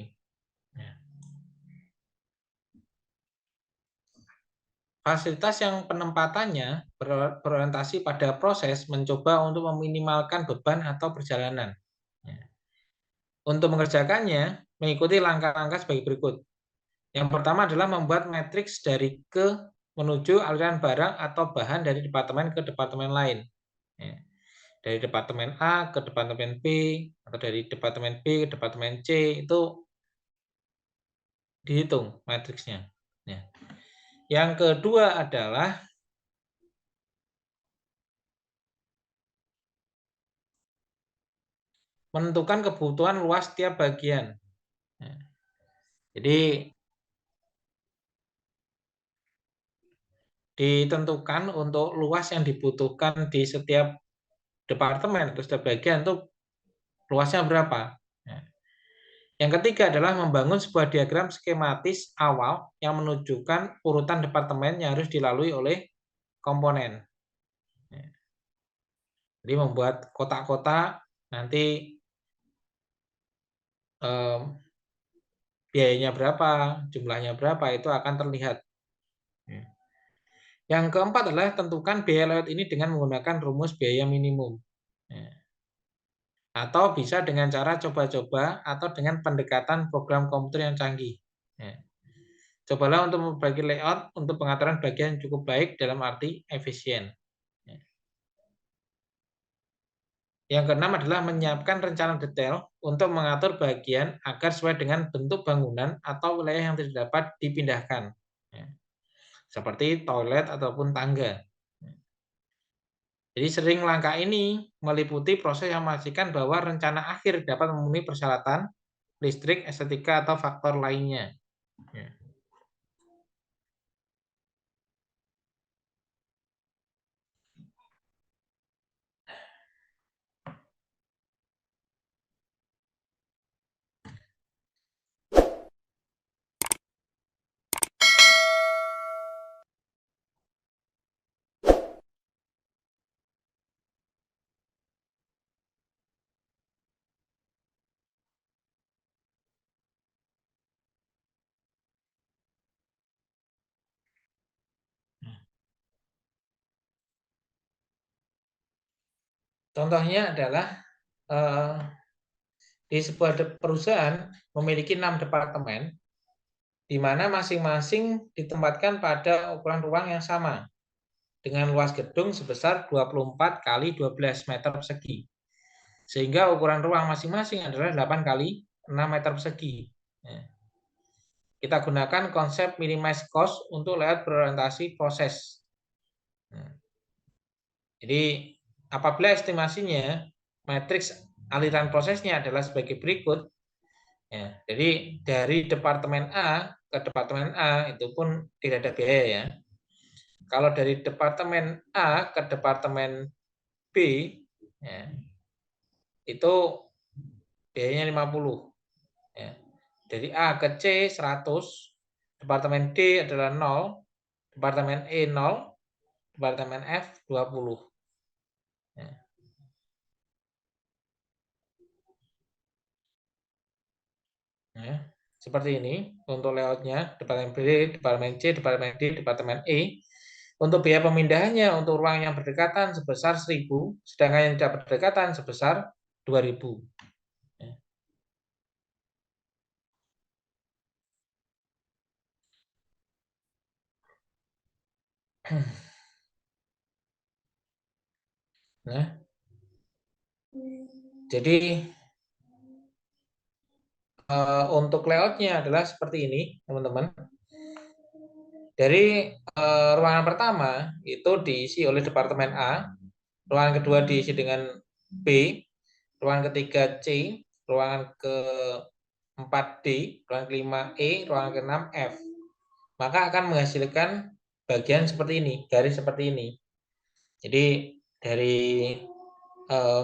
Fasilitas yang penempatannya berorientasi pada proses mencoba untuk meminimalkan beban atau perjalanan. Untuk mengerjakannya, mengikuti langkah-langkah sebagai berikut. Yang pertama adalah membuat matriks dari ke menuju aliran barang atau bahan dari departemen ke departemen lain. Dari departemen A ke departemen B, atau dari departemen B ke departemen C, itu dihitung matriksnya. Yang kedua adalah menentukan kebutuhan luas tiap bagian. Jadi ditentukan untuk luas yang dibutuhkan di setiap departemen atau setiap bagian itu luasnya berapa. Yang ketiga adalah membangun sebuah diagram skematis awal yang menunjukkan urutan departemen yang harus dilalui oleh komponen. Jadi membuat kotak-kotak, nanti biayanya berapa, jumlahnya berapa, itu akan terlihat. Yang keempat adalah tentukan biaya layout ini dengan menggunakan rumus biaya minimum. Atau bisa dengan cara coba-coba atau dengan pendekatan program komputer yang canggih. Cobalah untuk membagi layout untuk pengaturan bagian yang cukup baik dalam arti efisien. Yang keenam adalah menyiapkan rencana detail untuk mengatur bagian agar sesuai dengan bentuk bangunan atau wilayah yang tidak dapat dipindahkan. Seperti toilet ataupun tangga. Jadi sering langkah ini meliputi proses yang memastikan bahwa rencana akhir dapat memenuhi persyaratan listrik, estetika, atau faktor lainnya. Contohnya adalah di sebuah perusahaan memiliki 6 departemen, di mana masing-masing ditempatkan pada ukuran ruang yang sama, dengan luas gedung sebesar 24 kali 12 meter persegi. Sehingga ukuran ruang masing-masing adalah 8 kali 6 meter persegi. Kita gunakan konsep minimize cost untuk layout berorientasi proses. Jadi apabila estimasinya matriks aliran prosesnya adalah sebagai berikut, ya, jadi dari departemen A ke departemen A itu pun tidak ada biaya ya. Kalau dari departemen A ke departemen B, ya, itu biayanya 50. Ya. Dari A ke C 100, departemen D adalah 0, departemen E 0, departemen F 20. Ya. Ya. Seperti ini untuk layoutnya, departemen B, departemen C, departemen D, departemen E. Untuk biaya pemindahannya untuk ruang yang berdekatan sebesar 1.000, sedangkan yang tidak berdekatan sebesar 2.000. Nah, jadi untuk layoutnya adalah seperti ini, teman-teman. Dari ruangan pertama itu diisi oleh departemen A, ruangan kedua diisi dengan B, ruangan ketiga C, ruangan keempat D, ruangan kelima E, ruangan keenam F. Maka akan menghasilkan bagian seperti ini, garis seperti ini. Jadi dari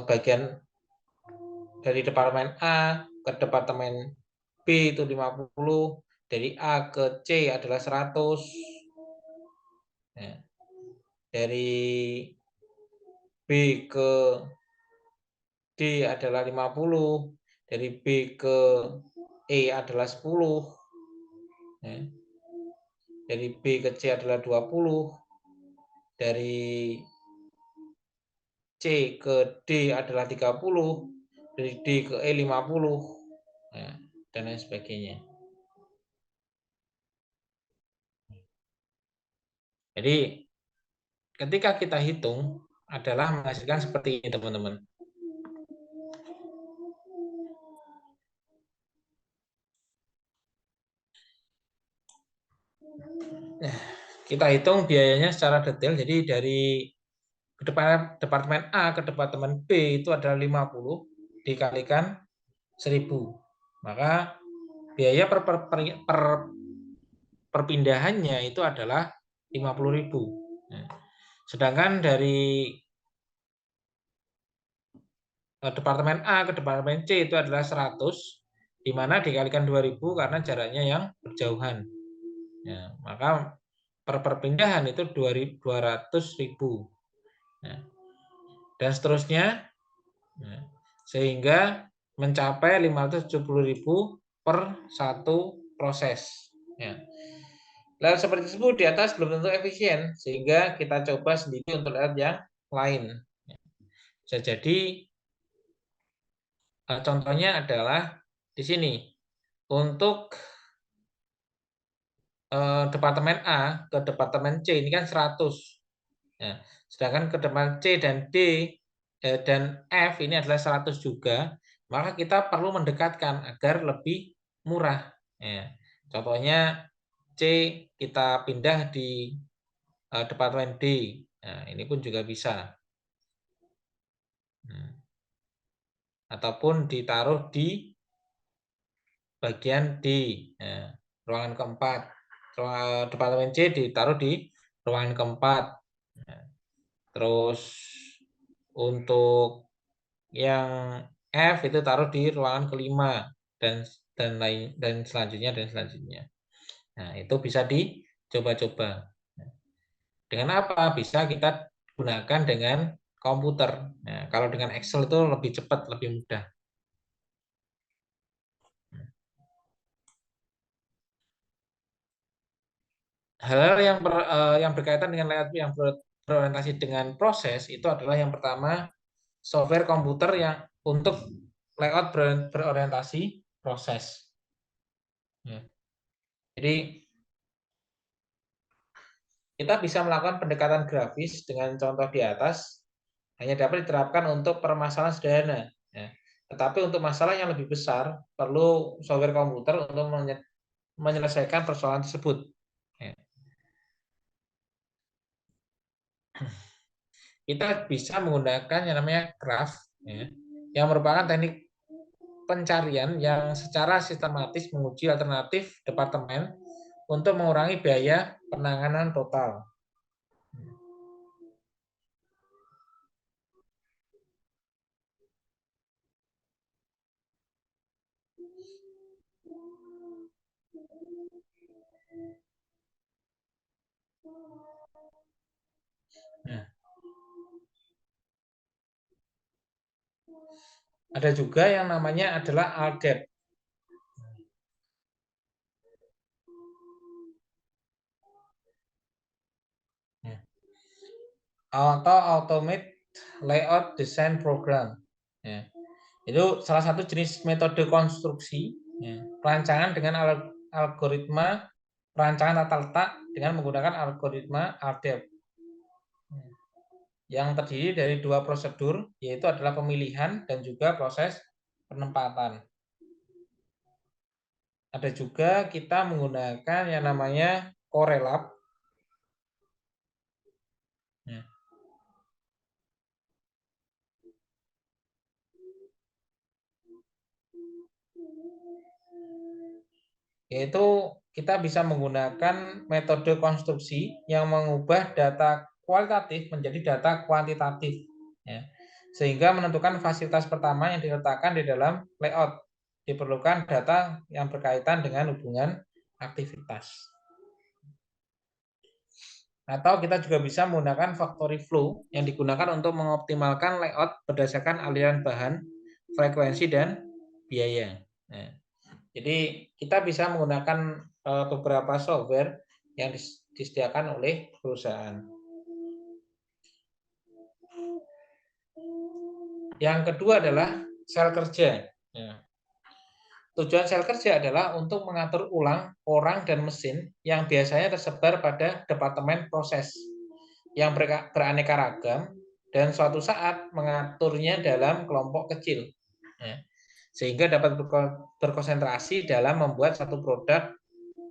bagian dari departemen A ke departemen B itu 50, dari A ke C adalah 100. Ya. Dari B ke D adalah 50, dari B ke E adalah 10. Ya. Dari B ke C adalah 20. Dari C ke D adalah 30. Dari D ke E 50. Ya, dan lain sebagainya. Jadi ketika kita hitung adalah menghasilkan seperti ini, teman-teman. Kita hitung biayanya secara detail. Jadi dari departemen A ke departemen B itu adalah 50 dikalikan 1000. Maka biaya perpindahannya itu adalah 50.000. Sedangkan dari departemen A ke departemen C itu adalah 100, di mana dikalikan 2000 karena jaraknya yang berjauhan. Ya, maka perpindahan itu 200.000. Ya. Dan seterusnya, ya, sehingga mencapai 570.000 per satu proses. Ya. Layout seperti tersebut di atas belum tentu efisien, sehingga kita coba sendiri untuk layout yang lain. Bisa jadi contohnya adalah di sini untuk departemen A ke departemen C ini kan 100. Ya. Sedangkan ke departemen C dan D dan F ini adalah 100 juga, maka kita perlu mendekatkan agar lebih murah. Ya. Contohnya C kita pindah di departemen D. Nah, ini pun juga bisa. Ataupun ditaruh di bagian D, nah, ruangan keempat. Departemen C ditaruh di ruangan keempat. Nah, terus untuk yang F itu taruh di ruangan kelima dan selanjutnya. Nah, itu bisa dicoba-coba. Dengan apa? Bisa kita gunakan dengan komputer. Nah, kalau dengan Excel itu lebih cepat, lebih mudah. Hal-hal yang berkaitan dengan layout yang berorientasi dengan proses itu adalah yang pertama software komputer yang untuk layout berorientasi proses. Ya. Jadi kita bisa melakukan pendekatan grafis dengan contoh di atas hanya dapat diterapkan untuk permasalahan sederhana. Ya. Tetapi untuk masalah yang lebih besar perlu software komputer untuk menyelesaikan persoalan tersebut. Ya. Kita bisa menggunakan yang namanya graph, ya, yang merupakan teknik pencarian yang secara sistematis menguji alternatif departemen untuk mengurangi biaya penanganan total. Nah, ada juga yang namanya adalah ALDEP. Atau Automate Layout Design Program. Ya. Itu salah satu jenis metode konstruksi, ya, perancangan dengan algoritma perancangan tata letak dengan menggunakan algoritma ALDEP. yang terdiri dari dua prosedur, yaitu adalah pemilihan dan juga proses penempatan. Ada juga kita menggunakan yang namanya korelap. Ya. Yaitu kita bisa menggunakan metode konstruksi yang mengubah data kualitatif menjadi data kuantitatif, ya. Sehingga menentukan fasilitas pertama yang diletakkan di dalam layout. Diperlukan data yang berkaitan dengan hubungan aktivitas. Atau kita juga bisa menggunakan factory flow yang digunakan untuk mengoptimalkan layout berdasarkan aliran bahan, frekuensi, dan biaya. Nah, jadi kita bisa menggunakan beberapa software yang disediakan oleh perusahaan. Yang kedua adalah sel kerja. Ya. Tujuan sel kerja adalah untuk mengatur ulang orang dan mesin yang biasanya tersebar pada departemen proses yang beraneka ragam dan suatu saat mengaturnya dalam kelompok kecil. Ya. Sehingga dapat berkonsentrasi dalam membuat satu produk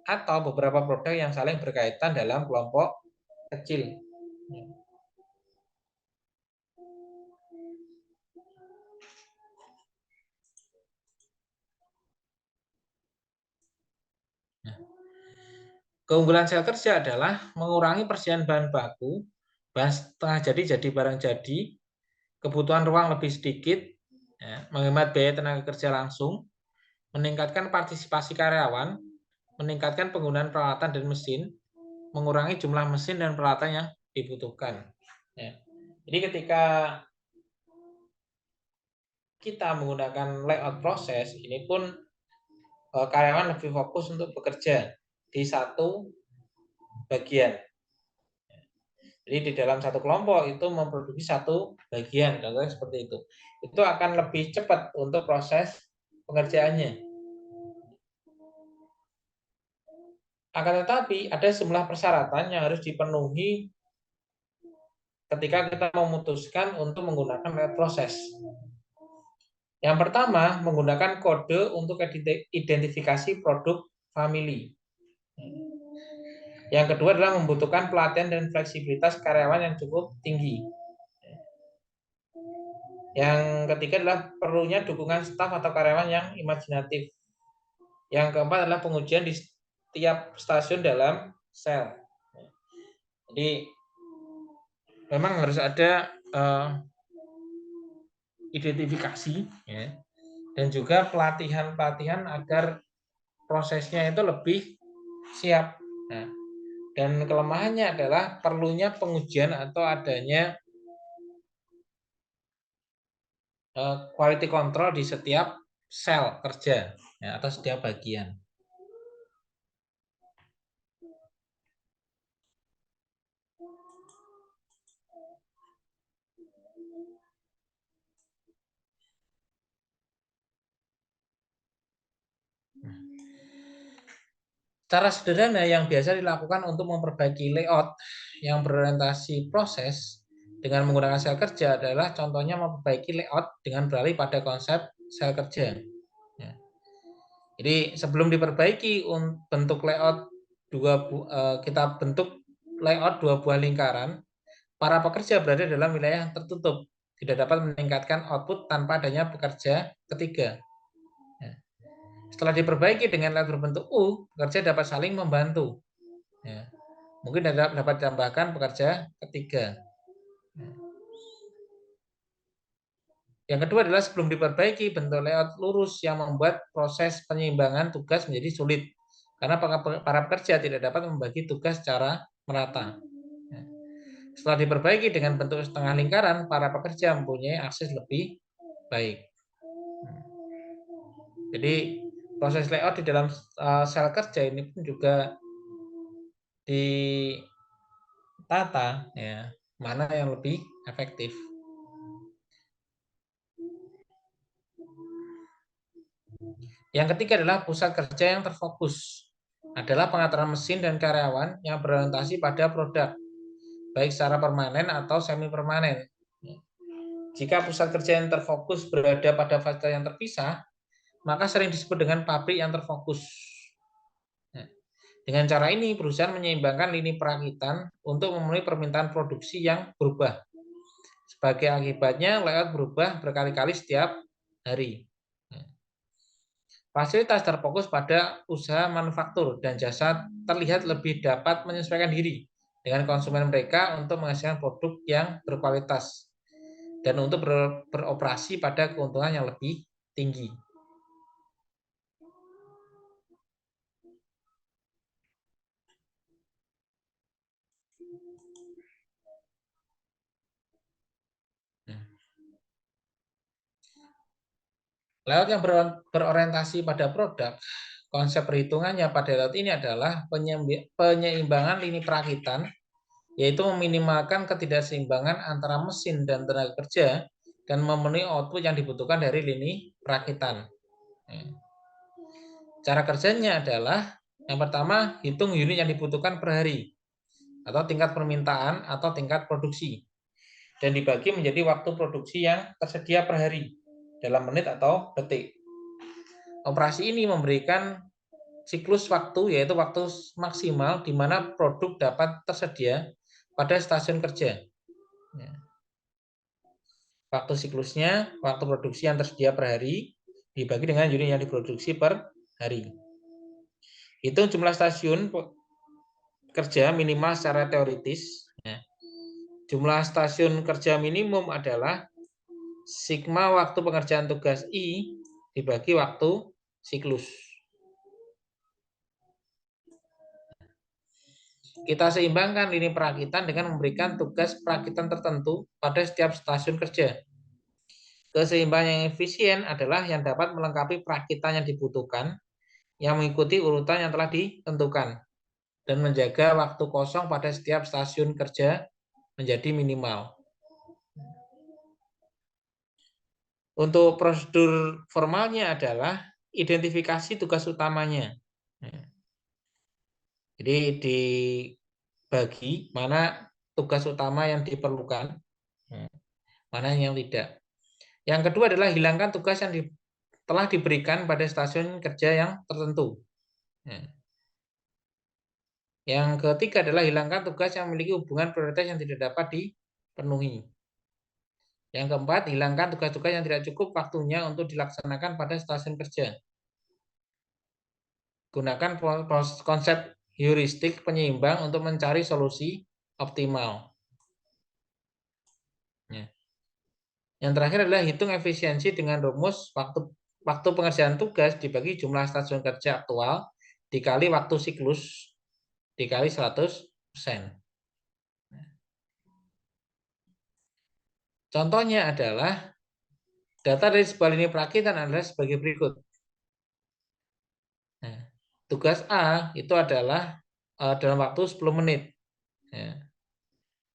atau beberapa produk yang saling berkaitan dalam kelompok kecil. Nah, keunggulan sel kerja adalah mengurangi persediaan bahan baku, bahan setengah jadi barang jadi, kebutuhan ruang lebih sedikit, ya, menghemat biaya tenaga kerja langsung, meningkatkan partisipasi karyawan, meningkatkan penggunaan peralatan dan mesin, mengurangi jumlah mesin dan peralatan yang dibutuhkan. Ya. Jadi ketika kita menggunakan layout proses, ini pun karyawan lebih fokus untuk bekerja di satu bagian. Jadi di dalam satu kelompok itu memproduksi satu bagian, contohnya seperti itu. Itu akan lebih cepat untuk proses pengerjaannya. Akan tetapi ada sejumlah persyaratan yang harus dipenuhi ketika kita memutuskan untuk menggunakan layout proses. Yang pertama, menggunakan kode untuk identifikasi produk family. Yang kedua adalah membutuhkan pelatihan dan fleksibilitas karyawan yang cukup tinggi. Yang ketiga adalah perlunya dukungan staf atau karyawan yang imajinatif. Yang keempat adalah pengujian di setiap stasiun dalam sel. Jadi memang harus ada identifikasi, ya, dan juga pelatihan agar prosesnya itu lebih siap. Nah, dan kelemahannya adalah perlunya pengujian atau adanya quality control di setiap sel kerja, ya, atau setiap bagian. Cara sederhana yang biasa dilakukan untuk memperbaiki layout yang berorientasi proses dengan menggunakan sel kerja adalah contohnya memperbaiki layout dengan beralih pada konsep sel kerja. Ya. Jadi sebelum diperbaiki bentuk layout kita bentuk layout dua buah lingkaran, para pekerja berada dalam wilayah yang tertutup, tidak dapat meningkatkan output tanpa adanya pekerja ketiga. Setelah diperbaiki dengan layout berbentuk U, pekerja dapat saling membantu. Ya. Mungkin dapat ditambahkan pekerja ketiga. Yang kedua adalah sebelum diperbaiki bentuk layout lurus yang membuat proses penyeimbangan tugas menjadi sulit. Karena para pekerja tidak dapat membagi tugas secara merata. Setelah diperbaiki dengan bentuk setengah lingkaran, para pekerja mempunyai akses lebih baik. Jadi proses layout di dalam sel kerja ini pun juga ditata, ya, mana yang lebih efektif. Yang ketiga adalah pusat kerja yang terfokus. Adalah pengaturan mesin dan karyawan yang berorientasi pada produk. baik secara permanen atau semi permanen. Jika pusat kerja yang terfokus berada pada fase yang terpisah, maka sering disebut dengan pabrik yang terfokus. Dengan cara ini, perusahaan menyeimbangkan lini perakitan untuk memenuhi permintaan produksi yang berubah. Sebagai akibatnya, layout berubah berkali-kali setiap hari. Fasilitas terfokus pada usaha manufaktur dan jasa terlihat lebih dapat menyesuaikan diri dengan konsumen mereka untuk menghasilkan produk yang berkualitas dan untuk beroperasi pada keuntungan yang lebih tinggi. Layout yang berorientasi pada produk, konsep perhitungannya pada layout ini adalah penyeimbangan lini perakitan, yaitu meminimalkan ketidakseimbangan antara mesin dan tenaga kerja dan memenuhi output yang dibutuhkan dari lini perakitan. Cara kerjanya adalah yang pertama, hitung unit yang dibutuhkan per hari atau tingkat permintaan atau tingkat produksi dan dibagi menjadi waktu produksi yang tersedia per hari dalam menit atau detik. Operasi ini memberikan siklus waktu, yaitu waktu maksimal di mana produk dapat tersedia pada stasiun kerja. Waktu siklusnya, waktu produksi yang tersedia per hari dibagi dengan unit yang diproduksi per hari. Hitung jumlah stasiun kerja minimal secara teoritis. Jumlah stasiun kerja minimum adalah sigma waktu pengerjaan tugas I dibagi waktu siklus. Kita seimbangkan lini perakitan dengan memberikan tugas perakitan tertentu pada setiap stasiun kerja. Keseimbangan yang efisien adalah yang dapat melengkapi perakitan yang dibutuhkan, yang mengikuti urutan yang telah ditentukan, dan menjaga waktu kosong pada setiap stasiun kerja menjadi minimal. Untuk prosedur formalnya adalah identifikasi tugas utamanya. Jadi dibagi mana tugas utama yang diperlukan, mana yang tidak. Yang kedua adalah hilangkan tugas yang telah diberikan pada stasiun kerja yang tertentu. Yang ketiga adalah hilangkan tugas yang memiliki hubungan prioritas yang tidak dapat dipenuhi. Yang keempat, hilangkan tugas-tugas yang tidak cukup waktunya untuk dilaksanakan pada stasiun kerja. Gunakan konsep heuristik penyeimbang untuk mencari solusi optimal. Yang terakhir adalah hitung efisiensi dengan rumus waktu pengerjaan tugas dibagi jumlah stasiun kerja aktual dikali waktu siklus dikali 100%. Contohnya adalah data dari sebuah lini perakitan adalah sebagai berikut. Tugas A itu adalah dalam waktu 10 menit.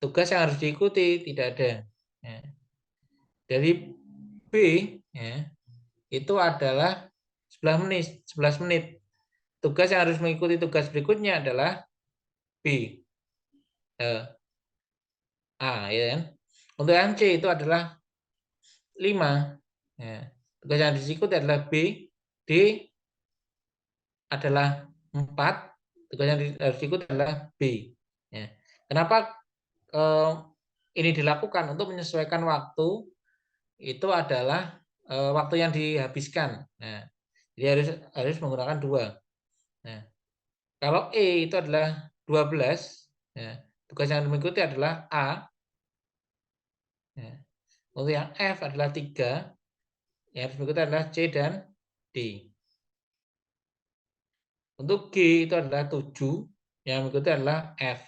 Tugas yang harus diikuti tidak ada. Dari B itu adalah 11 menit. Tugas yang harus mengikuti tugas berikutnya adalah B. A, ya kan? Untuk yang C itu adalah 5. Tugas yang diikuti adalah B. D adalah 4. Tugas yang harus diikuti adalah B. Kenapa ini dilakukan? Untuk menyesuaikan waktu itu adalah waktu yang dihabiskan. Jadi harus menggunakan 2. Kalau E itu adalah 12, tugas yang mengikuti adalah A. Untuk yang F adalah 3, yang harus mengikuti adalah C dan D. Untuk G itu adalah 7, yang mengikuti adalah F.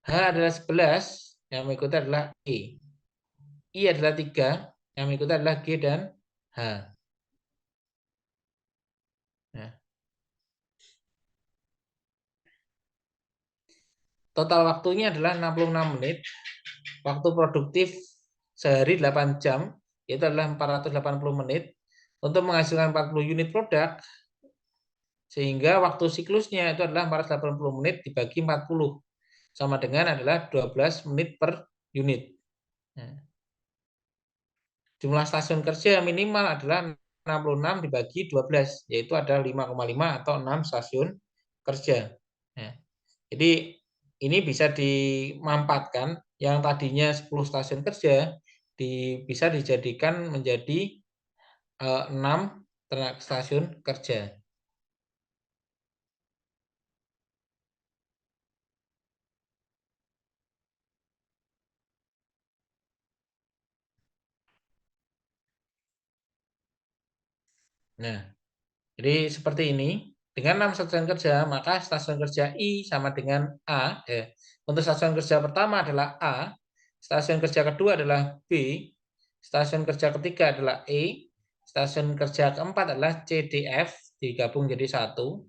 H adalah 11, yang mengikuti adalah E. I adalah 3, yang mengikuti adalah G dan H. Total waktunya adalah 66 menit. Waktu produktif sehari 8 jam, itu adalah 480 menit. Untuk menghasilkan 40 unit produk, sehingga waktu siklusnya itu adalah 480 menit dibagi 40. sama dengan adalah 12 menit per unit. Jumlah stasiun kerja minimal adalah 66 dibagi 12, yaitu ada 5,5 atau 6 stasiun kerja. Jadi ini bisa dimampatkan yang tadinya 10 stasiun kerja bisa dijadikan menjadi 6 stasiun kerja. Nah, jadi seperti ini. Dengan 6 stasiun kerja, maka stasiun kerja I sama dengan A. Untuk stasiun kerja pertama adalah A, stasiun kerja kedua adalah B, stasiun kerja ketiga adalah E, stasiun kerja keempat adalah C, D, F, digabung jadi satu.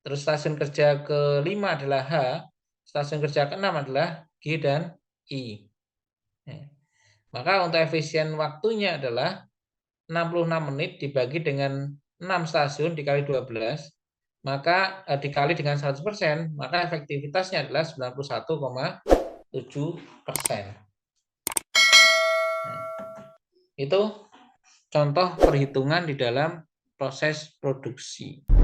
Terus stasiun kerja kelima adalah H, stasiun kerja keenam adalah G dan I. Maka untuk efisien waktunya adalah 66 menit dibagi dengan 6 stasiun dikali 12, maka dikali dengan 100%, maka efektivitasnya adalah 91,7%. Itu contoh perhitungan di dalam proses produksi.